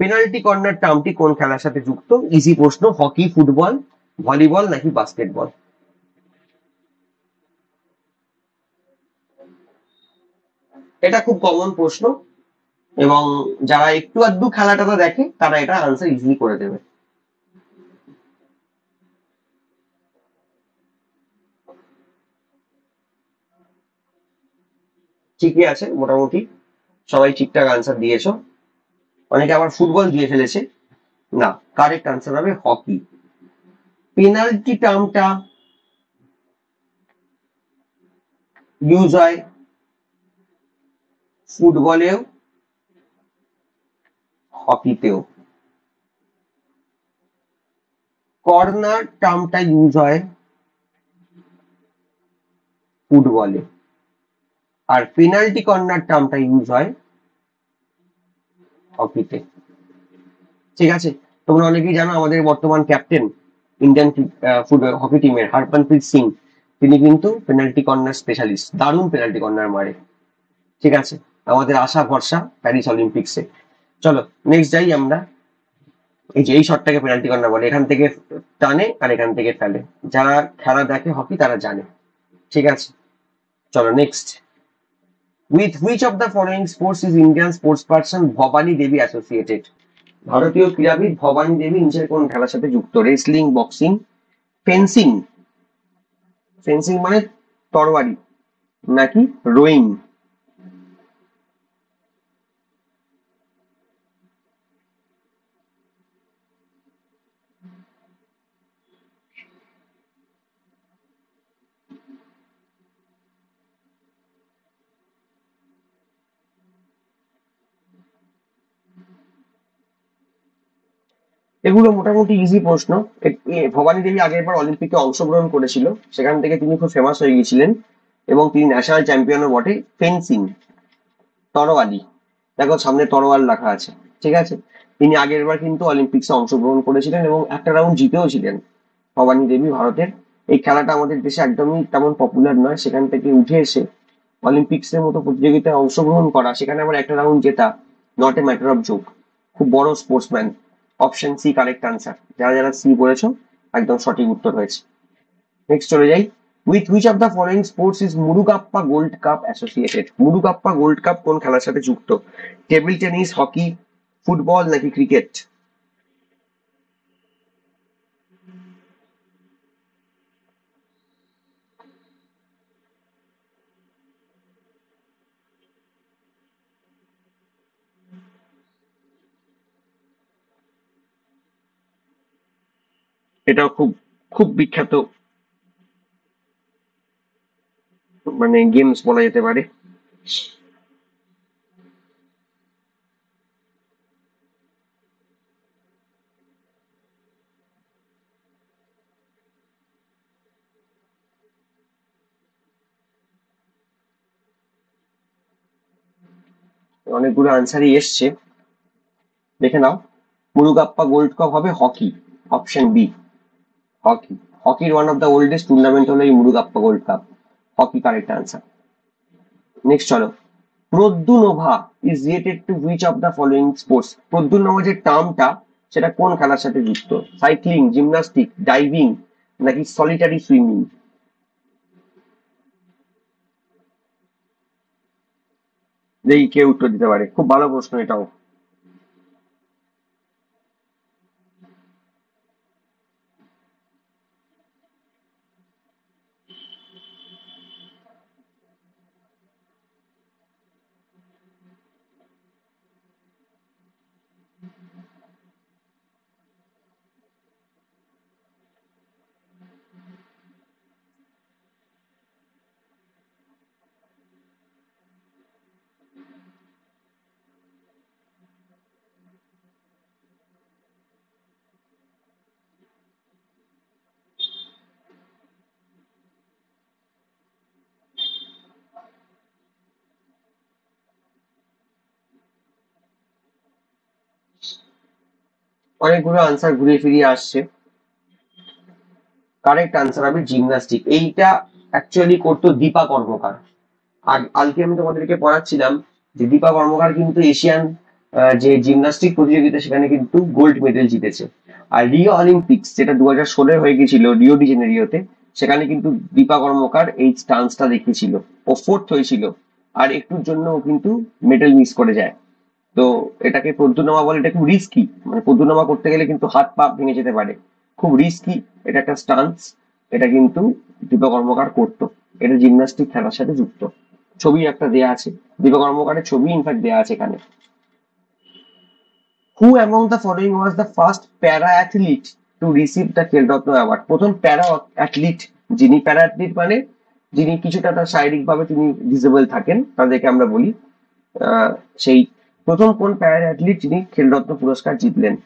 পেনাল্টি কর্নার টার্মটি কোন খেলার সাথে যুক্ত? ইজি প্রশ্ন। হকি, ফুটবল, ভলিবল নাকি বাস্কেটবল? এটা খুব কমন প্রশ্ন, এবং যারা একটু আধটু খেলাটা দেখে তারা এটা আনসার ইজিলি করে দেবে। ঠিকই আছে মোটামুটি, সবাই ঠিকঠাক আনসার দিয়েছো। অনেকে আবার ফুটবল দিয়ে ফেলেছে। না, কারেক্ট আনসার হবে হকি। পেনাল্টি টার্মটা ইউজ হয় ফুটবলেও, হকিতেও। কর্নার টার্মটা ইউজ হয় ফুটবলে, আর পেনাল্টি কর্নার টার্মটা ইউজ হয় হকিতে। ঠিক আছে, তোমরা অনেকেই জানো আমাদের বর্তমান ক্যাপ্টেন ইন্ডিয়ান ফুটবল হকি টিমের হরমনপ্রীত সিং, তিনি কিন্তু পেনাল্টি কর্নার স্পেশালিস্ট, দারুণ পেনাল্টি কর্নার মারে। ঠিক আছে, আমাদের আশা ভরসা প্যারিস অলিম্পিক্সে। চলো নেক্সট যাই আমরা। এই যে এই শটটাকে পেনাল্টি কর্নার বলে, এখান থেকে টানে আর এখান থেকে ফেলে। যারা খেলা দেখে হকি তারা জানে। ঠিক আছে, চলো next. With which of the following sports is Indian sports person Bhavani Devi associated? ভারতীয় ক্রীড়াবিদ ভবানী দেবী নিচের কোন খেলার সাথে যুক্ত? রেসলিং, বক্সিং, ফেন্সিং, ফেন্সিং মানে তরবারি, নাকি রোয়িং? এগুলো মোটামুটি ইজি প্রশ্ন। ভবানী দেবী আগের বার অলিম্পিকে অংশগ্রহণ করেছিল, সেখান থেকে তিনি খুব ফেমাস হয়ে গিয়েছিলেন এবং তিনি ন্যাশনাল চ্যাম্পিয়নও বটে। ফেন্সিং, তরোয়ালি, দেখো সামনে তরোয়াল রাখা আছে। ঠিক আছে, তিনি আগের বার কিন্তু অলিম্পিক্সে অংশগ্রহণ করেছিলেন এবং একটা রাউন্ড জিতেও ছিলেন ভবানী দেবী ভারতের। এই খেলাটা আমাদের দেশে একদমই তেমন পপুলার নয়, সেখান থেকে উঠে এসে অলিম্পিক্সের মতো প্রতিযোগিতায় অংশগ্রহণ করা, সেখানে আবার একটা রাউন্ড জেতা, not a matter of joke. খুব বড় sportsman. Option C correct answer. যারা যারা সি বলেছো একদম সঠিক উত্তর হয়েছে। নেক্সট চলে যাই। With which of the following sports is Murugappa gold cup associated? Murugappa gold cup কোন খেলার সাথে যুক্ত? টেবিল টেনিস, হকি, ফুটবল নাকি ক্রিকেট? এটাও খুব খুব বিখ্যাত মানে গেমস বলা যেতে পারে। অনেকগুলো আনসারই এসছে, দেখে নাও। মুরুগাপ্পা গোল্ড কাপ হবে হকি, অপশন বি, হকি। হকির one of the oldest tournament হলো এই Murugappa gold cup. Hockey correct answer. Next চলো। Produnova is related to which of the following sports? Produnova যে টার্মটা, সেটা কোন খেলার সাথে যুক্ত? সাইক্লিং, জিমন্যাস্টিক, ডাইভিং নাকি সলিটারি সুইমিং? যেই কেউ উত্তর দিতে পারে, খুব ভালো প্রশ্ন এটাও। অনেকগুলো আনসার ঘুরিয়ে ফিরিয়ে আসছে। কারেক্ট আনসার হবে জিমন্যাস্টিক। এইটা অ্যাকচুয়ালি করতো দীপা কর্মকার। আর কালকে আমি তোমাদেরকে পড়াচ্ছিলাম যে দীপা কর্মকার কিন্তু এশিয়ান যে জিমন্যাস্টিক প্রতিযোগিতা সেখানে কিন্তু গোল্ড মেডেল জিতেছে। আর রিও অলিম্পিক্স যেটা 2016 হয়ে গেছিল রিও ডি জেনেরিওতে, সেখানে কিন্তু দীপা কর্মকার এই স্টান্সটা দেখিয়েছিল। ও ফোর্থ হয়েছিল, আর একটুর জন্য ও কিন্তু মেডেল মিস করে যায়। তো এটাকে প্রদ্যুন্নমা বলে। এটা খুব রিস্কি, মানে প্রদ্যুন্নমা করতে গেলে কিন্তু হাত পা ভেঙে যেতে পারে, খুব রিস্কি। এটা একটা স্টান্স, এটা কিন্তু দীপক কর্মকার করতো। এটা জিমন্যাস্টিক খেলার সাথে যুক্ত। ছবি একটা দেয়া আছে, দীপক কর্মকারের ছবি ইনফ্যাক্ট দেয়া আছে এখানে। Who among the following was the first para athlete to receive the Khel Ratna award? প্রথম প্যারা অ্যাথলিট যিনি, প্যারা অ্যাথলিট মানে যিনি কিছুটা তার শারীরিক ভাবে তিনি ডিসেবল থাকেন, তাদেরকে আমরা বলি। আহ, সেই প্রথম কোন প্যারা অ্যাথলিট যিনি খেলরত্ন পুরস্কার জিতলেন?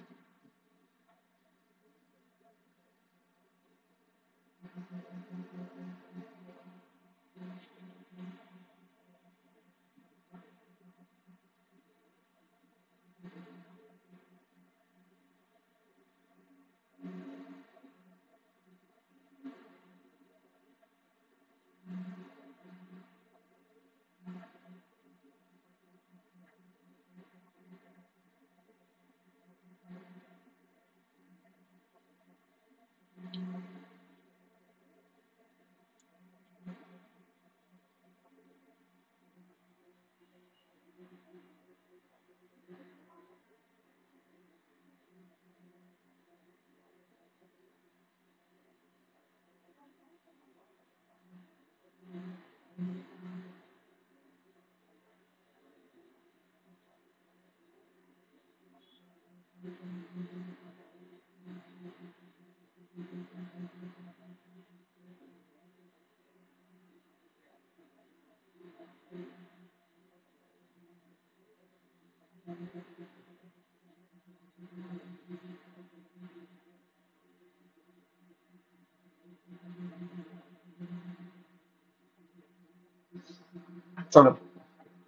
চলো,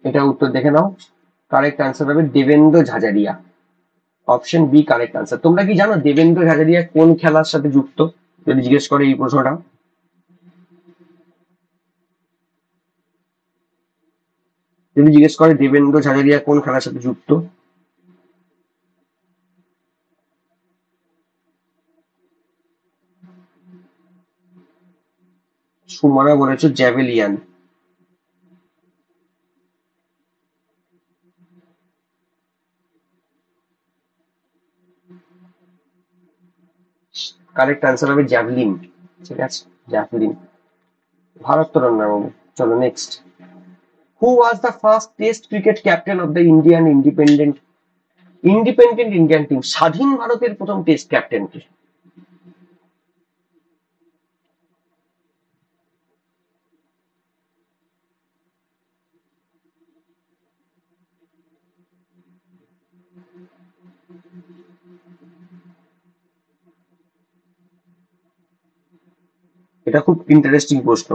এটা উত্তর দেখে নাও। কারেক্ট আনসার হবে Devendra Jhajharia. Option B correct answer. তোমরা কি জানো দেবেন্দ্র ঝাঝারিয়া কোন খেলার সাথে যুক্ত? যদি জিজ্ঞেস করে এই প্রশ্নটা, যদি জিজ্ঞেস করে দেবেন্দ্র ঝাঝারিয়া কোন খেলার সাথে যুক্ত? সুমনা বলেছো জ্যাভেলিয়ান। কারেক্ট আনসার হবে জ্যাভলিন। ঠিক আছে, জ্যাভলিন। ভারোত্তোলন না বাবু। চলো next. Who was the first test cricket captain of the independent Indian team? স্বাধীন ভারতের প্রথম টেস্ট ক্যাপ্টেন কে? এটা খুব ইন্টারেস্টিং প্রশ্ন।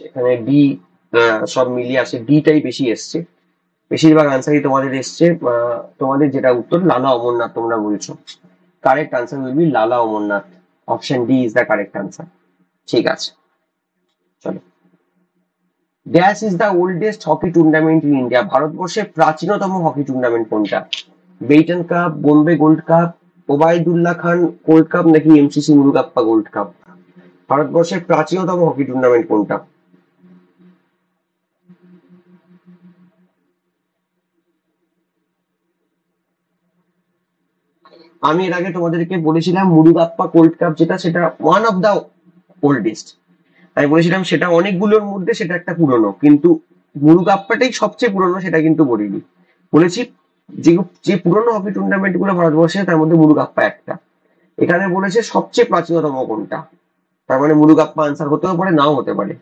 এখানে ডি, সব মিলিয়ে আসে ডিটাই বেশি এসছে। বেশিরভাগ আনসারই তোমাদের এসছে তোমাদের যেটা উত্তর লালা অমরনাথ তোমরা বলছো। Correct answer will be Lala Amarnath. Option D is the correct answer. ঠিক আছে, চলো। Dash is the oldest hockey tournament in India? ভারতবর্ষের প্রাচীনতম হকি টুর্নামেন্ট কোনটা? Beighton cup, Bombay gold cup, Obaidullah Khan gold cup, নাকি এমসিসি মুরুগাপ্পা গোল্ড কাপ? ভারতবর্ষের প্রাচীনতম হকি টুর্নামেন্ট কোনটা? আমি এর আগে তোমাদেরকে বলেছিলাম মুরুগাপ্পা গোল্ড কাপ যেটা, সেটা ওয়ান অফ দা ওল্ডেস্ট। আমি বলেছিলাম সেটা অনেকগুলোর মধ্যে সেটা একটা পুরনো, কিন্তু মুরুগাপ্পাটাই সবচেয়ে পুরনো সেটা কিন্তু বলিনি। বলেছি যে যে পুরনো হকি টুর্নামেন্ট গুলো ভারতবর্ষে তার মধ্যে মুরুগাপ্পা একটা। এখানে বলেছে সবচেয়ে প্রাচীনতম কোনটা, তার মানে মুরুগাপ্পা আনসার হতেও পারে নাও হতে পারে।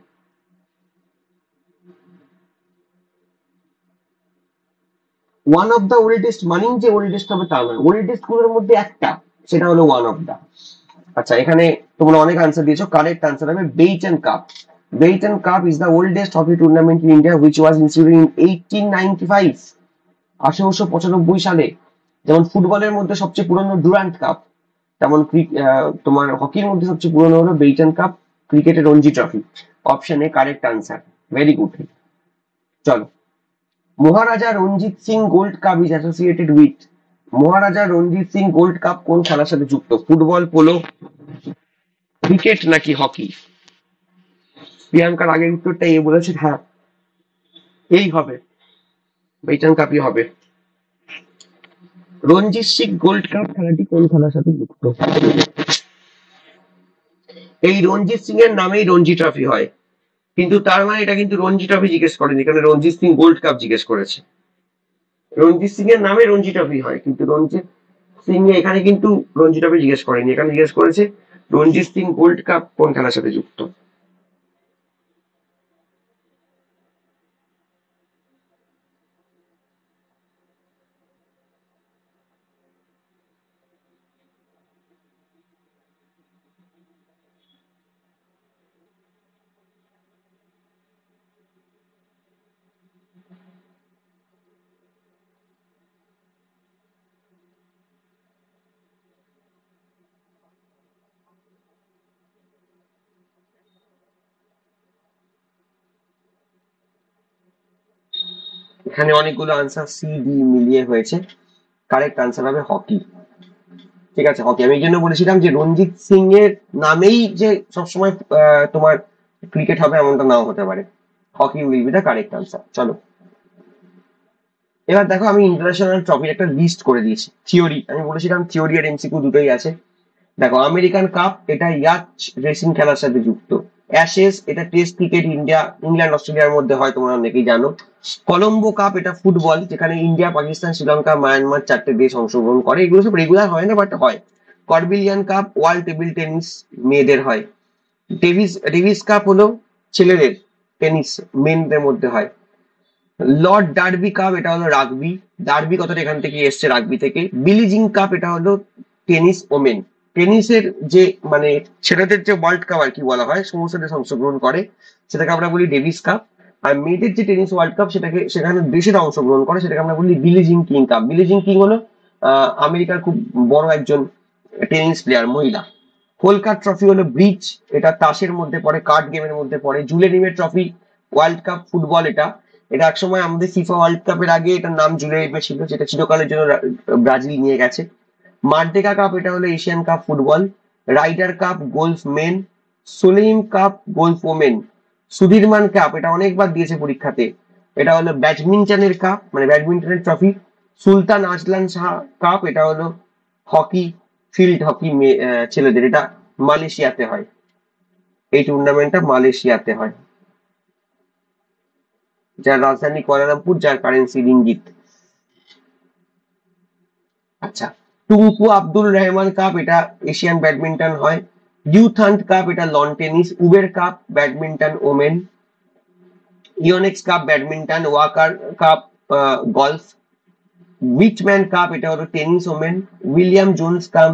ওয়ান অফ দা ওল্ডেস্ট মানেই যে ওল্ডেস্ট হবে তা নয়, ওল্ডেস্ট গুলোর মধ্যে একটা, সেটা হলো ওয়ান অফ দা। আচ্ছা, এখানে তোমরা অনেক আনসার দিয়েছো, কারেক্ট আনসার হবে Beighton cup. Beighton cup is the oldest hockey tournament in India which was instituted in 1895, 1895 সালে। যেমন ফুটবলের মধ্যে সবচেয়ে পুরনো ডুরান্ট কাপ, তেমন তোমার হকির মধ্যে সবচেয়ে পুরনো হলো বেইটন কাপ, ক্রিকেটে Ranji trophy. Option A correct answer, very good. চলো, Maharaja Ranjit Singh gold cup is associated with, Maharaja Ranjit Singh gold cup কোন খেলার সাথে যুক্ত? ফুটবল, পোলো, ক্রিকেট নাকি হকি? প্রিয়াঙ্কার আগের উত্তরটা এ বলেছে, হ্যাঁ এই হবে, বেটন কাপই হবে। রঞ্জিত সিং গোল্ড কাপ খেলাটি কোন খেলার সাথে যুক্ত? এই রঞ্জিত সিং এর নামেই রঞ্জি ট্রফি হয়, কিন্তু তার মানে এটা কিন্তু রঞ্জি ট্রফি জিজ্ঞেস করেনি, এখানে রঞ্জিত সিং গোল্ড কাপ জিজ্ঞেস করেছে। রঞ্জিত সিং এর নামে রঞ্জি ট্রফি হয়, কিন্তু রঞ্জিত সিং এখানে কিন্তু রঞ্জি ট্রফি জিজ্ঞেস করেনি, এখানে জিজ্ঞেস করেছে রঞ্জিত সিং গোল্ড কাপ কোন খেলার সাথে যুক্ত। এখানে অনেকগুলো আনসার সি ডি মিলিয়ে হয়েছে, কারেক্ট আনসার হবে হকি। ঠিক আছে, হকি। আমি এই জন্য বলেছিলাম যে রঞ্জিত সিং এর নামেই যে সবসময় তোমার ক্রিকেট হবে এমনটা নাও হতে পারে। Hockey will be the correct answer. চলো, এবার দেখো আমি ইন্টারন্যাশনাল ট্রফির একটা লিস্ট করে দিয়েছি। থিওরি, আমি বলেছিলাম থিওরি আর এমসিকিউ দুটোই আছে। দেখো, আমেরিকান কাপ এটা ইয়াচ রেসিং খেলার সাথে যুক্ত। অ্যাশেস এটা টেস্ট ক্রিকেট, ইন্ডিয়া ইংল্যান্ড অস্ট্রেলিয়ার মধ্যে হয়, তোমরা অনেকেই জানো। কলম্বো কাপ এটা ফুটবল, যেখানে ইন্ডিয়া, পাকিস্তান, শ্রীলঙ্কা, মায়ানমার 4টে দেশ অংশগ্রহণ করে। এগুলো সব রেগুলার হয় না, বাট হয়। করবিলিয়ান কাপ ওয়ার্ল্ড টেবিল টেনিস, মেয়েদের হয়। ডেভিস ডেভিস কাপ হলো ছেলেদের টেনিস, মেনদের মধ্যে হয়। লর্ড ডার্বি কাপ এটা হলো রাগবি, ডার্বি কথাটা এখান থেকে এসছে, রাগবি থেকে। বিলিজিং কাপ এটা হলো টেনিস ওমেন, টেনিসের যে মানে ছেলেদের যে ওয়ার্ল্ড কাপ আর কি বলা হয়, সমস্ত দেশ অংশগ্রহণ করে, সেটাকে আমরা বলি ডেভিস কাপ। আর মেয়েদের যে টেনিস ওয়ার্ল্ড কাপ, সেটাকে সেখানে দেশেরা অংশগ্রহণ করে, সেটাকে আমরা বলি বিলিজিং কিং কাপ। বিলিজিং কিং হলো আমেরিকার খুব বড় একজন টেনিস প্লেয়ার, মহিলা। হোলকার ট্রফি হলো ব্রিজ, এটা তাসের মধ্যে পড়ে, কার্ড গেমের মধ্যে পড়ে। জুলেরিমের ট্রফি ওয়ার্ল্ড কাপ ফুটবল, এটা এটা একসময় আমাদের ফিফা ওয়ার্ল্ড কাপের আগে এটার নাম জুলেরিমে ছিল, যেটা চিরকালের জন্য ব্রাজিল নিয়ে গেছে। মার্ডেকা কাপ এটা হলো Asian cup football. Ryder cup golf men. Solheim cup golf women. Sudirman cup এটা অনেকবার দিয়েছে পরীক্ষাতে, এটা হলো ব্যাডমিন্টনের কাপ, মানে ব্যাডমিন্টনের trophy. Sultan Azlan Shah cup এটা হলো হকি, ফিল্ড হকি ছেলেদের, এটা মালয়েশিয়াতে হয়, এই টুর্নামেন্টটা মালয়েশিয়াতে হয়, যার রাজধানী কুয়ালালামপুর, যার কারেন্সি রিঙ্গিত। আচ্ছা, টুংকু আব্দুল রহমান কাপ এটা এশিয়ান ব্যাডমিন্টন হয়। ডিউথান্ট কাপ এটা lawn tennis. Uber cup badminton women. Yonex cup badminton. Walker cup golf. Wightman cup এটা হলো tennis women. William Jones cup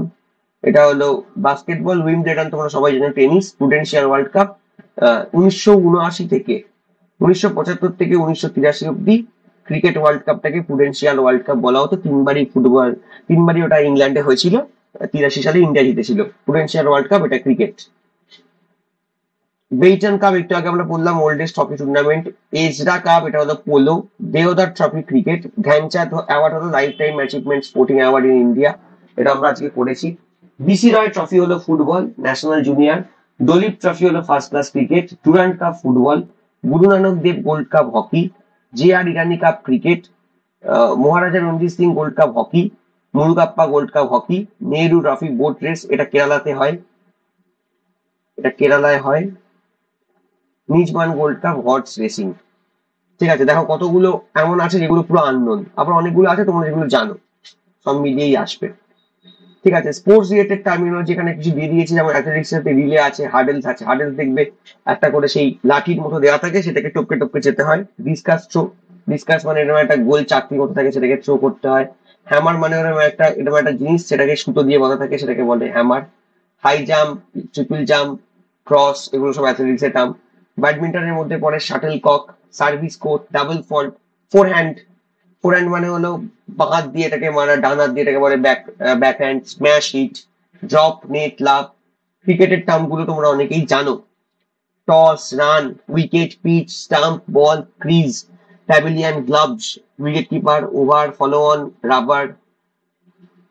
এটা হলো বাস্কেটবল। উইম্বলডন তোমরা সবাই জানো টেনিস। প্রুডেন্সিয়াল ওয়ার্ল্ড কাপ 1979 থেকে 1975 থেকে 1983 অব্দি ক্রিকেট ওয়ার্ল্ড কাপটাকে প্রুডেন্সিয়াল ওয়ার্ল্ড কাপ বলা হতো। তিনবারই ওটা ইংল্যান্ডে হয়েছিল। 83 সালে ইন্ডিয়া জিতেছিল। প্রুডেন্সিয়াল ওয়ার্ল্ড কাপ এটা ক্রিকেট। বেইটন কাপ একটু আগে আমরা বললাম oldest hockey tournament. Ezra cup এটা হলো polo. Deodhar trophy cricket. Dhyan Chand award হলো life time achievement sporting award in India, এটা আমরা আজকে পড়েছি। বিসি রয় ট্রফি হলো football, national junior. Duleep trophy হলো first class cricket. Durand cup football. Guru Nanak Dev gold cup hockey. J R Irani cup cricket. Maharaja Ranjit Singh gold cup hockey. Murugappa gold cup hockey. Nehru trophy boat race, এটা কেরালাতে হয়, এটা কেরালায় হয়। নিজমান গোল্ড কাপ হর্স রেসিং। ঠিক আছে, দেখো কতগুলো এমন আছে যেগুলো পুরো আননোন, আবার অনেকগুলো আছে তোমরা যেগুলো জানো, সব মিলিয়েই আসবে। ঠিক আছে, স্পোর্টস রিলেটেড টার্মিনোলজি এখানে কিছু দিয়ে দিয়েছি, যেমন অ্যাথলেটিক্স এর রিলে আছে, হার্ডেলস আছে। হার্ডেলস দেখবে একটা করে সেই লাঠির মতো দেওয়া থাকে, সেটাকে টপকে টপকে যেতে হয়। ডিসকাস থ্রো, ডিসকাস মানে এরকম একটা গোল চাকরি মতো থাকে, সেটাকে থ্রো করতে হয়। হ্যামার মানে এরকম একটা জিনিস, সেটাকে সুতো দিয়ে বাঁধা থাকে, সেটাকে বলে hammer. High jump, triple jump, cross, এগুলো সব অ্যাথলেটিক্স এর টার্ম। ব্যাডমিন্টনের মধ্যে পড়ে shuttlecock, service court, double fault, forehand. Forehand মানে হলো বাঁ হাত দিয়ে এটাকে মারা, ডান হাত দিয়ে এটাকে বলে back hand. Smash hit, drop, net, love. ক্রিকেটের টার্ম গুলো তোমরা অনেকেই জানো, toss, run, wicket, pitch, stump, ball, crease, pavilion, gloves, wicket keeper, over, follow on, rubber,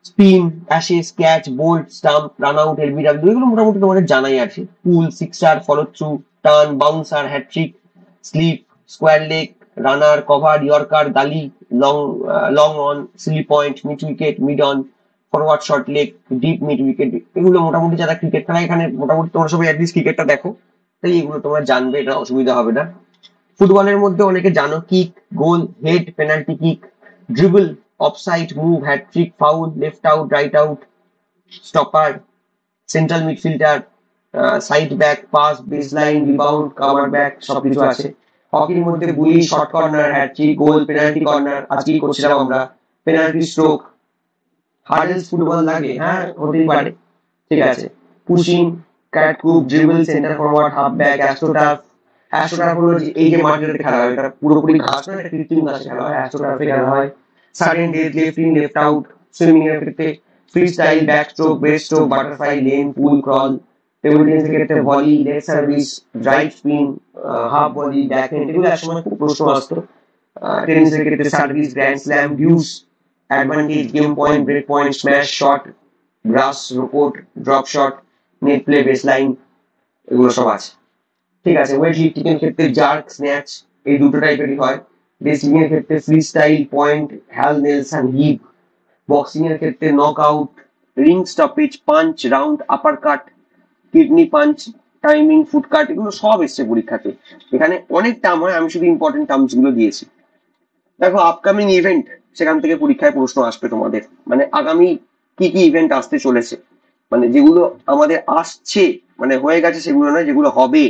spin, Ashes, catch, bowled, stump, run out, LBW, এগুলো মোটামুটি তোমাদের জানাই আছে। Pull, sixer, follow through, turn, bouncer, hat trick, slip, square leg, runner, cover, yorker, gully, long long on, silly point, mid wicket, mid on, forward short leg, deep mid wicket, এগুলো মোটামুটি যারা cricket খেলা এখানে মোটামুটি তোমরা সবাই অ্যাটলিস্ট ক্রিকেটটা দেখো, তাই এগুলো তোমরা জানবে, এটা অসুবিধা হবে না। ফুটবলের মধ্যে অনেকে জানো kick, goal, head, penalty kick, dribble, offside, move, hat trick, foul, left out, right out, stopper, central midfielder, side back, pass, base line, rebound, cover back, সবকিছু আছে। হকির মধ্যে bully, short corner, hat trick, goal, penalty corner, আজকেই করছিলাম আমরা, penalty stroke, hurdles football লাগে, হ্যাঁ হতেই পারে, ঠিক আছে। Pushing, cat coop, dribble, centre forward, half back, astroturf. Astroturf হলো এই যে মাটিতে খেলা হয়, এটা পুরোপুরি ঘাস নয়, এটা কৃত্রিম ঘাসে খেলা হয়, অ্যাস্ট্রোটার্ফে খেলা হয়। Sudden death, left in, left out, swimming এর ক্ষেত্রে free style, back stroke, breast stroke, butterfly, lane, pool, crawl. Table টেনিসের ক্ষেত্রে volley, let service, drive spin, half volley, back hand, এগুলো একসময় খুব প্রশ্ন আসতো। টেনিসের ক্ষেত্রে service, grand slam, deuce, advantage, game point, break point, smash shot, grass, rapport, drop shot, net play, base line, এগুলো সব আছে, ঠিক আছে। ওয়েট লিফটিং এর ক্ষেত্রে জার্ক, স্ন্যাচ, এই দুটো টাইপেরই হয়। রেসলিং এর ক্ষেত্রে free style, point, half nelson, hip. Boxing এর ক্ষেত্রে knock out, ring stoppage, punch, round, upper cut, kidney punch, timing, foot cut, এগুলো সব এসছে পরীক্ষাতে। এখানে অনেক টার্ম হয়, আমি শুধু ইম্পর্টেন্ট টার্মস গুলো দিয়েছি। দেখো আপকামিং ইভেন্ট, সেখান থেকে পরীক্ষায় প্রশ্ন আসবে তোমাদের, মানে আগামী কি কি ইভেন্ট আসতে চলেছে, মানে যেগুলো আমাদের আসছে, মানে হয়ে গেছে সেগুলো নয়, যেগুলো হবে।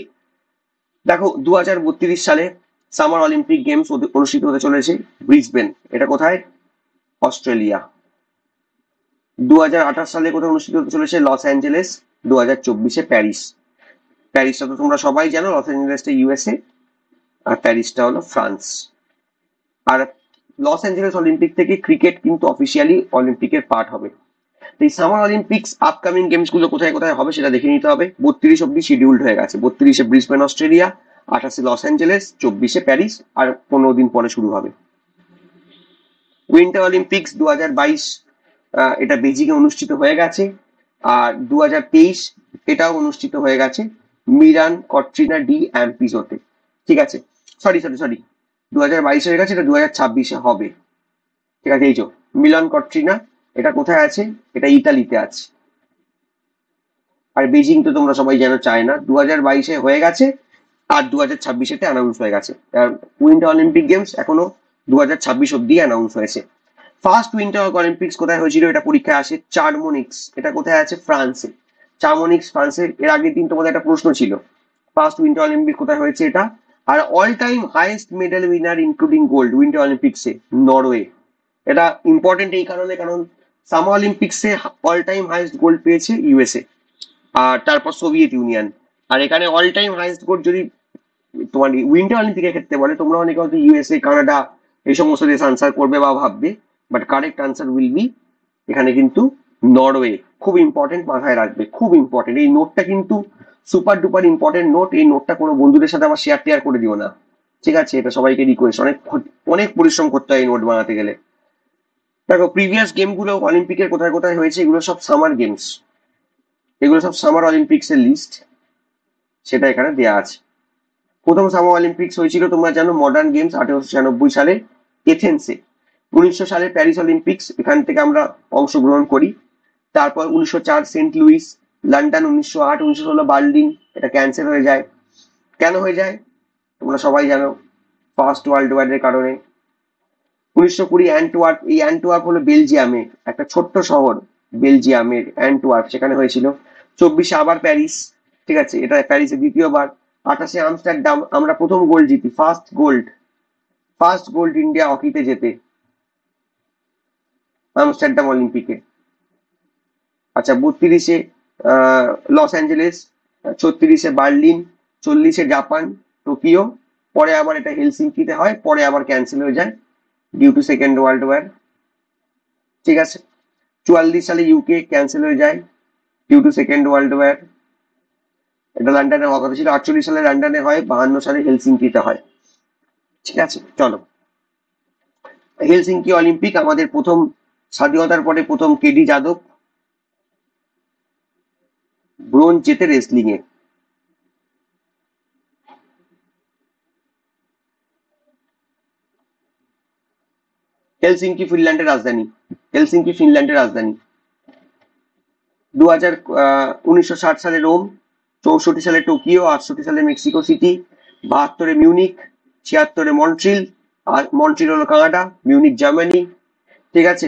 দেখো 2032 সালে সামার অলিম্পিক গেমস অনুষ্ঠিত হতে চলেছে ব্রিসবেন, এটা কোথায়? অস্ট্রেলিয়া। 2028 সালে কোথায় অনুষ্ঠিত হতে চলেছে? Los Angeles. 2024-এ প্যারিস। প্যারিসটা তো তোমরা সবাই জানো, লস অ্যাঞ্জেলেসটা ইউএসএ, আর প্যারিসটা হলো ফ্রান্স। আর লস অ্যাঞ্জেলেস অলিম্পিক থেকে ক্রিকেট কিন্তু অফিসিয়ালি অলিম্পিকের পার্ট হবে। এই সামার অলিম্পিক্স আপকামিং গেমস গুলো কোথায় কোথায় হবে সেটা দেখে নিতে হবে। 32 অব্দি শিডিউল্ড হয়ে গেছে, 32-এ ব্রিসবেন অস্ট্রেলিয়া, 28-এ লস অ্যাঞ্জেলেস, 24-এ প্যারিস, আর 15 দিন পরে শুরু হবে। উইন্টার অলিম্পিক্স 2022, এটা বেজিংয়ে অনুষ্ঠিত হয়ে গেছে। আর 2023 এটাও অনুষ্ঠিত হয়ে গেছে মিলান কর্ট্রিনা ডি অ্যাম্পিজোতে, ঠিক আছে। সরি সরি সরি, 2022 হয়ে গেছে, এটা 2026-এ হবে, ঠিক আছে। এই যে মিলান কর্ট্রিনা, এটা কোথায় আছে? এটা ইতালিতে আছে। আর বেজিং তো তোমরা সবাই জানো চায়না। 2022-এ হয়ে গেছে, আর 2026-এতে অ্যানাউন্স হয়ে গেছে। আর উইন্টার অলিম্পিক গেমস এখনো 2026 অব্দি অ্যানাউন্স হয়েছে। ফার্স্ট উইন্টার অলিম্পিক্স কোথায় হয়েছিল, এটা পরীক্ষায় আসে। চারমোনিক্স, এটা কোথায় আছে? ফ্রান্সে। চারমোনিক্স ফ্রান্সে। এর আগের দিন তোমাদের একটা প্রশ্ন ছিল, ফার্স্ট উইন্টার অলিম্পিক কোথায় হয়েছে এটা। আর all time highest medal winner including gold winter অলিম্পিক্সে নরওয়ে। এটা ইম্পর্টেন্ট এই কারণে, কারণ সামার অলিম্পিক্সে অল টাইম হাইয়েস্ট গোল্ড পেয়েছে ইউএসএ, আর তারপর সোভিয়েত ইউনিয়ন। আর এখানে অল টাইম হাইয়েস্ট গোল্ড যদি তোমার উইন্টার অলিম্পিকের ক্ষেত্রে বলে, তোমরা অনেকে হয়তো ইউএসএ, কানাডা এই সমস্ত দেশ আনসার করবে বা ভাববে, but correct answer will B এখানে কিন্তু নরওয়ে। খুব ইম্পর্টেন্ট, মাথায় রাখবে, খুব ইম্পর্টেন্ট। এই নোটটা কিন্তু সুপার ডুপার ইম্পর্টেন্ট নোট। এই নোটটা কোনো বন্ধুদের সাথে আবার শেয়ার টেয়ার করে দিও না, ঠিক আছে? এটা সবাইকে রিকোয়েস্ট, অনেক অনেক পরিশ্রম করতে হয় এই নোট বানাতে গেলে। দেখো প্রিভিয়াস গেম গুলো অলিম্পিকের কোথায় কোথায় হয়েছে, এগুলো সব সামার গেমস, এগুলো সব সামার অলিম্পিক্স এর লিস্ট, সেটা এখানে দেওয়া আছে। প্রথম সামার অলিম্পিক্স হয়েছিল তোমরা জানো, মডার্ন গেমস 1896 সালে এথেন্সে। 1900 সালে প্যারিস অলিম্পিক্স, এখান থেকে আমরা অংশগ্রহণ করি। তারপর 1904 সেন্ট লুইস, লন্ডন 1908, 1916 বার্লিন, এটা ক্যান্সেল হয়ে যায়। কেন হয়ে যায় তোমরা সবাই জানো, ফার্স্ট ওয়ার্ল্ড ওয়ার এর কারণে। 1920 অ্যান্টওয়ার্প, এই অ্যান্টওয়ার্প হলো বেলজিয়ামে একটা ছোট্ট শহর, বেলজিয়ামের অ্যান্টওয়ার্প, সেখানে হয়েছিল। 24-এ আবার প্যারিস, ঠিক আছে, এটা প্যারিসে দ্বিতীয়বার। 28-এ আমস্টারডাম, আমরা প্রথম গোল্ড জিতি, ফার্স্ট গোল্ড ইন্ডিয়া হকিতে জেতে আমস্টারডাম অলিম্পিকে। আচ্ছা 32-এ লস অ্যাঞ্জেলেস, 36-এ বার্লিন, 40-এ জাপান টোকিও, পরে আবার এটা হেলসিঙ্কিতে হয়, পরে আবার ক্যান্সেল হয়ে যায় due to second world war, ঠিক আছে। 44 সালে ইউকে ক্যান্সেল হয়ে যায় due to second world war. এটা লন্ডনে হওয়ার কথা ছিল, 48 সালে লন্ডনে হয়, 52 সালে হেলসিঙ্কিতে হয়। ঠিক আছে, চলো। হেলসিঙ্কি অলিম্পিক আমাদের প্রথম স্বাধীনতার পরে প্রথম কেডি যাদব ব্রোঞ্জ জেতে রেসলিং এ। হেলসিঙ্কি ফিনল্যান্ডের রাজধানী। হেলসিঙ্কি ফিনল্যান্ডের রাজধানী। 1960 সালে রোম, 64 সালে টোকিও, 68 সালে মেক্সিকো সিটি, 72-এ মিউনিক, 76-এ মন্ট্রিল, আর মন্ট্রিল হলো কানাডা, মিউনিক জার্মানি। ঠিক আছে,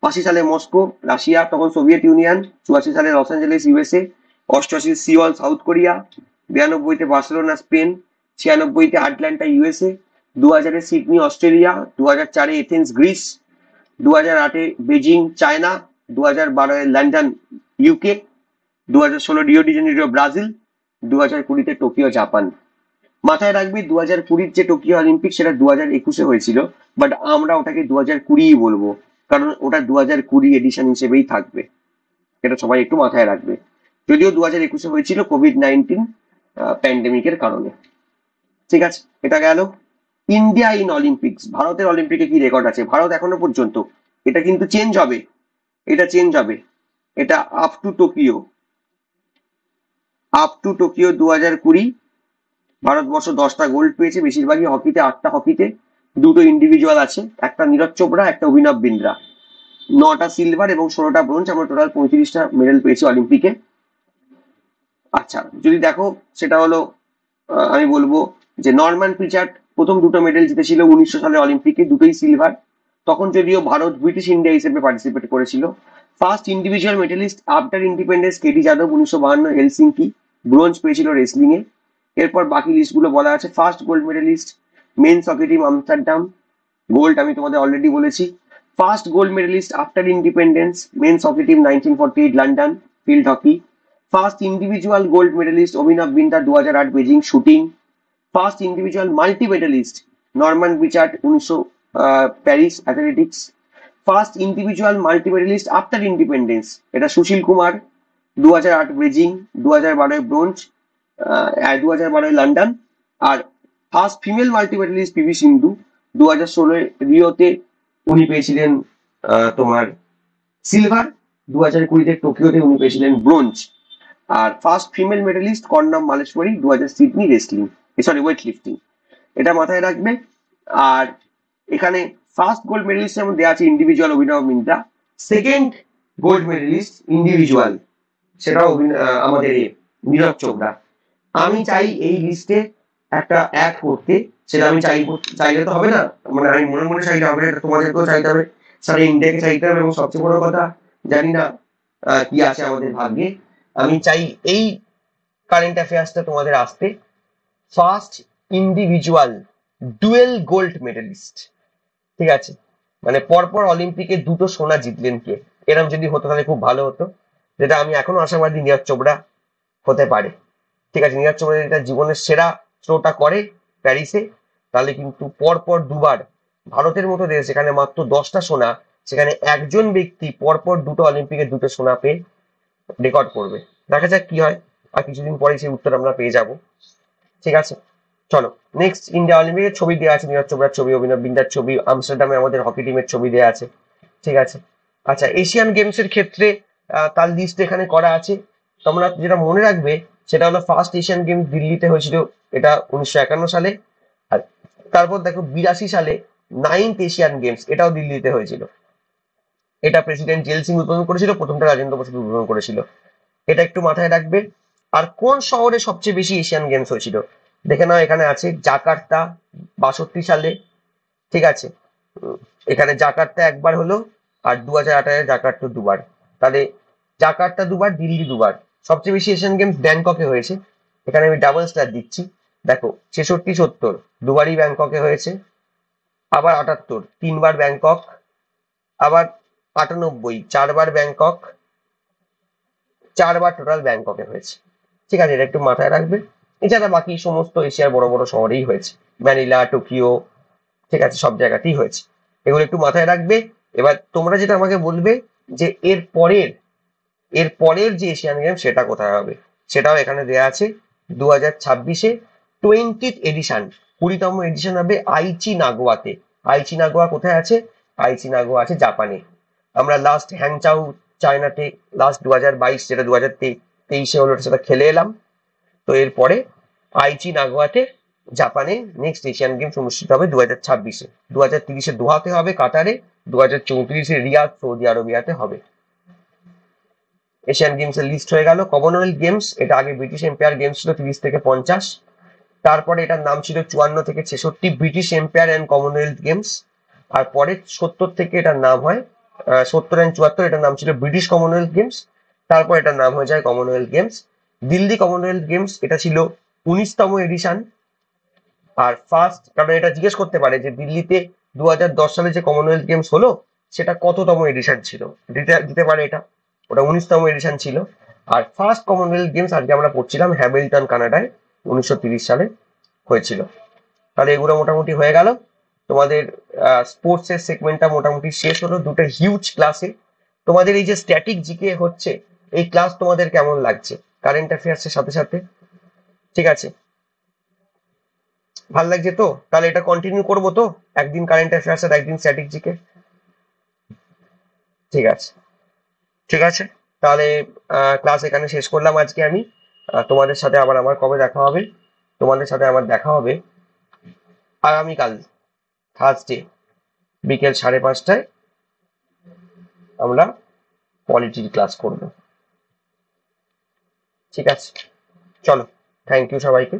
80 সালে মস্কো রাশিয়া, তখন সোভিয়েত ইউনিয়ন, 84 সালে Los Angeles USA, 88 Seoul South Korea, 92-তে বার্সেলোনা স্পেন, 96-তে আটলান্টা ইউএসএ, 2000-এ সিডনি অস্ট্রেলিয়া, 2004-এ এথেন্স গ্রিস, 2008-এ বেজিং চায়না, 2012-এ London UK, 2016 Rio de Janeiro Brazil, 2020-তে টোকিও জাপান। মাথায় রাখবি 2020-র যে টোকিও অলিম্পিক সেটা 2021-এ হয়েছিল, বাট আমরা ওটাকে 2020 বলবো, কারণ ওটা 2020 এডিশন হিসেবেই থাকবে। এটা সবাই একটু মাথায় রাখবে, যদিও 2021-এ হয়েছিল কোভিড-19 প্যান্ডেমিকের কারণে। ঠিক আছে, এটা গেল। ইন্ডিয়া ইন অলিম্পিক্স, ভারতের অলিম্পিকে কি রেকর্ড আছে? ভারত এখনো পর্যন্ত, এটা কিন্তু চেঞ্জ হবে, এটা চেঞ্জ হবে, এটা up to Tokyo, up to Tokyo 2020 Bharatvarsha 10টা গোল্ড পেয়েছে, বেশিরভাগই হকিতে, 8টা হকিতে, 2টো ইন্ডিভিজুয়াল আছে, একটা নীরজ চোপড়া, একটা অভিনব বিন্দ্রা, 9টা সিলভার এবং 16টা ব্রোঞ্জ, আমরা টোটাল 35টা মেডেল পেয়েছি অলিম্পিকে। আচ্ছা, যদি দেখো সেটা হলো আমি বলবো যে নরম্যান পিচার্ড প্রথম 2টো মেডেল জিতেছিল 1900 সালে অলিম্পিকে, দুটোই সিলভার, তখন যদিও ভারত ব্রিটিশ ইন্ডিয়া হিসেবে পার্টিসিপেট করেছিল। First individual medalist after independence K D যাদব, 1952 হেলসিঙ্কি, ব্রোঞ্জ পেয়েছিল রেসলিং এ। এরপর বাকি লিস্ট গুলো বলা আছে। First gold medalist men's hockey team Amsterdam, gold আমি তোমাদের অলরেডি বলেছি। First gold medalist after independence men's hockey team 1948 London field hockey. First individual gold medalist Abhinav Bindra 2008 Beijing shooting. First individual multi medalist Norman Pritchard 1900 Paris athletics. First individual multi medalist after independence এটা Sushil Kumar, 2008 Beijing, 2012 bronze, 2012 London. আর first female multi medalist P V Sindhu, 2016 রিওতে উনি পেয়েছিলেন তোমার silver, 2020-তে টোকিওতে উনি পেয়েছিলেন ব্রোঞ্জ। আর first female medalist Karnam Malleswari, 2000 Sydney wrestling, sorry weight lifting, এটা মাথায় রাখবে। আর এখানে ফার্স্ট গোল্ড মেডেলিস্ট যেমন দেওয়া আছে individual Abhinav Bindra, second gold medalist individual সেটাও আমাদের নীরজ চোপড়া। আমি চাই এই লিস্টে একটা অ্যাড করতে, সেটা আমি চাইলে তো হবে না, মানে আমি মনে মনে চাইতে হবে, এটা তোমাদেরকেও চাইতে হবে, সারা ইন্ডিয়াকে চাইতে হবে, এবং সবচেয়ে বড় কথা জানি না কি আছে আমাদের ভাগ্যে, আমি চাই এই কারেন্ট অ্যাফেয়ার্সটা তোমাদের আসতে, first individual dual gold medalist. ঠিক আছে, মানে পরপর অলিম্পিকে 2টো সোনা জিতলেন কে, এরকম যদি হতো তাহলে খুব ভালো হতো, যেটা আমি এখনো আশাবাদী নীরজ চোপড়া হতে পারে। ঠিক আছে, নীরজ চোপড়া যেটা জীবনের সেরা থ্রোটা করে প্যারিসে, তাহলে কিন্তু পরপর দুবার ভারতের মতো দেশ যেখানে মাত্র 10টা সোনা, সেখানে একজন ব্যক্তি পরপর 2টো অলিম্পিকে 2টো সোনা পেয়ে রেকর্ড করবে। দেখা যাক কি হয়, আর কিছুদিন পরে সেই উত্তর আমরা পেয়ে যাব। ঠিক আছে, চলো নেক্সট। ইন্ডিয়া অলিম্পিকের ছবি দেওয়া আছে, নীরজ চোপড়ার ছবি, অভিনব বিন্দার ছবি, আমস্টারডামে আমাদের হকি টিমের ছবি দেওয়া আছে। ঠিক আছে, আচ্ছা এশিয়ান গেমস এর ক্ষেত্রে তার লিস্ট এখানে করা আছে। তোমরা যেটা মনে রাখবে সেটা হলো ফার্স্ট এশিয়ান গেমস দিল্লিতে হয়েছিল, এটা 1951 সালে। আর তারপর দেখো 82 সালে 9th এশিয়ান গেমস, এটাও দিল্লিতে হয়েছিল। এটা প্রেসিডেন্ট জেল সিং উদ্বোধন করেছিল, প্রথমটা রাজেন্দ্র প্রসাদ উদ্বোধন করেছিল, এটা একটু মাথায় রাখবে। আর কোন শহরে সবচেয়ে বেশি এশিয়ান গেমস হয়েছিল দেখে নাও, এখানে আছে জাকার্তা 62 সালে। ঠিক আছে, এখানে জাকার্তা একবার হলো, আর 2018-এ জাকার্তা দুবার, তাহলে জাকার্তা দুবার, দিল্লি দুবার। সবচেয়ে বেশি এশিয়ান গেমস ব্যাংককে হয়েছে, এখানে আমি ডাবল স্টার দিচ্ছি। দেখো 66, 70 দুবারই ব্যাংককে হয়েছে, আবার 78 তিনবার ব্যাংকক, আবার 98 চারবার ব্যাংকক, চারবার টোটাল ব্যাংককে হয়েছে। ঠিক আছে, এটা একটু মাথায় রাখবে। এছাড়া বাকি সমস্ত এশিয়ার বড় বড় শহরেই হয়েছে, ম্যানিলা, টোকিও, ঠিক আছে, সব জায়গাতেই হয়েছে, এগুলো একটু মাথায় রাখবে। এবার তোমরা যেটা আমাকে বলবে যে এর পরের যে এশিয়ান গেম সেটা কোথায় হবে, সেটাও এখানে দেয়া আছে। 2026-এ 20th এডিশন, 20তম এডিশন হবে আইচি নাগোয়াতে। আইচি নাগোয়া কোথায় আছে? আইচি নাগোয়া আছে জাপানে। আমরা লাস্ট হ্যাংচাউ চায়নাতে লাস্ট 2022, যেটা 2023-এ হলো, সেটা খেলে এলাম। তো এরপরে আইচি নাগোয়াতে জাপানে নেক্সট এশিয়ান গেমস অনুষ্ঠিত হবে 2026-এ। 2030-এ দোহাতে হবে কাতারে, 2034-এ রিয়াদ সৌদি আরবিয়াতে হবে। এশিয়ান গেমস এর লিস্ট হয়ে গেল। কমনওয়েলথ গেমস, এটা আগে ব্রিটিশ এম্পায়ার গেমস ছিল 30 থেকে 50, তারপরে এটার নাম ছিল 54 থেকে 66 British Empire and Commonwealth Games, আর পরে 70 থেকে এটার নাম হয় 70 অ্যান্ড 74 এটার নাম ছিল ব্রিটিশ কমনওয়েলথ গেমস, তারপর এটার নাম হয়ে যায় Commonwealth games. Delhi Commonwealth games, এটা ছিল 19তম এডিশন। আর ফার্স্ট, কারণ এটা জিজ্ঞেস করতে পারে যে দিল্লিতে 2010 সালে যে কমনওয়েলথ গেমস হলো সেটা কততম এডিশন ছিল, দিতে পারে এটা, ওটা 19তম এডিশন ছিল। আর ফার্স্ট কমনওয়েলথ গেমস আজকে আমরা পড়ছিলাম হ্যামিল্টন কানাডায় 1930 সালে হয়েছিল। তাহলে এগুলো মোটামুটি হয়ে গেল। তোমাদের স্পোর্টস এর সেগমেন্টটা মোটামুটি শেষ হলো দুটো হিউজ ক্লাসে। তোমাদের এই যে স্ট্যাটিক জিকে হচ্ছে, এই ক্লাস তোমাদের কেমন লাগছে কারেন্ট অ্যাফেয়ার্স এর সাথে সাথে? ঠিক আছে, ভালো লাগছে তো? তাহলে এটা কন্টিনিউ করবো তো, একদিন কারেন্ট অ্যাফেয়ার্স আর একদিন স্ট্যাটিক জিকে। ঠিক আছে, ঠিক আছে, তাহলে ক্লাস এখানে শেষ করলাম আজকে আমি। তোমাদের সাথে আবার আমার কবে দেখা হবে? তোমাদের সাথে আমার দেখা হবে আগামীকাল থার্সডে বিকেল 5:30টায়। আমরা পলিটির ক্লাস করব। ঠিক আছে, চলো, থ্যাংক ইউ সবাইকে।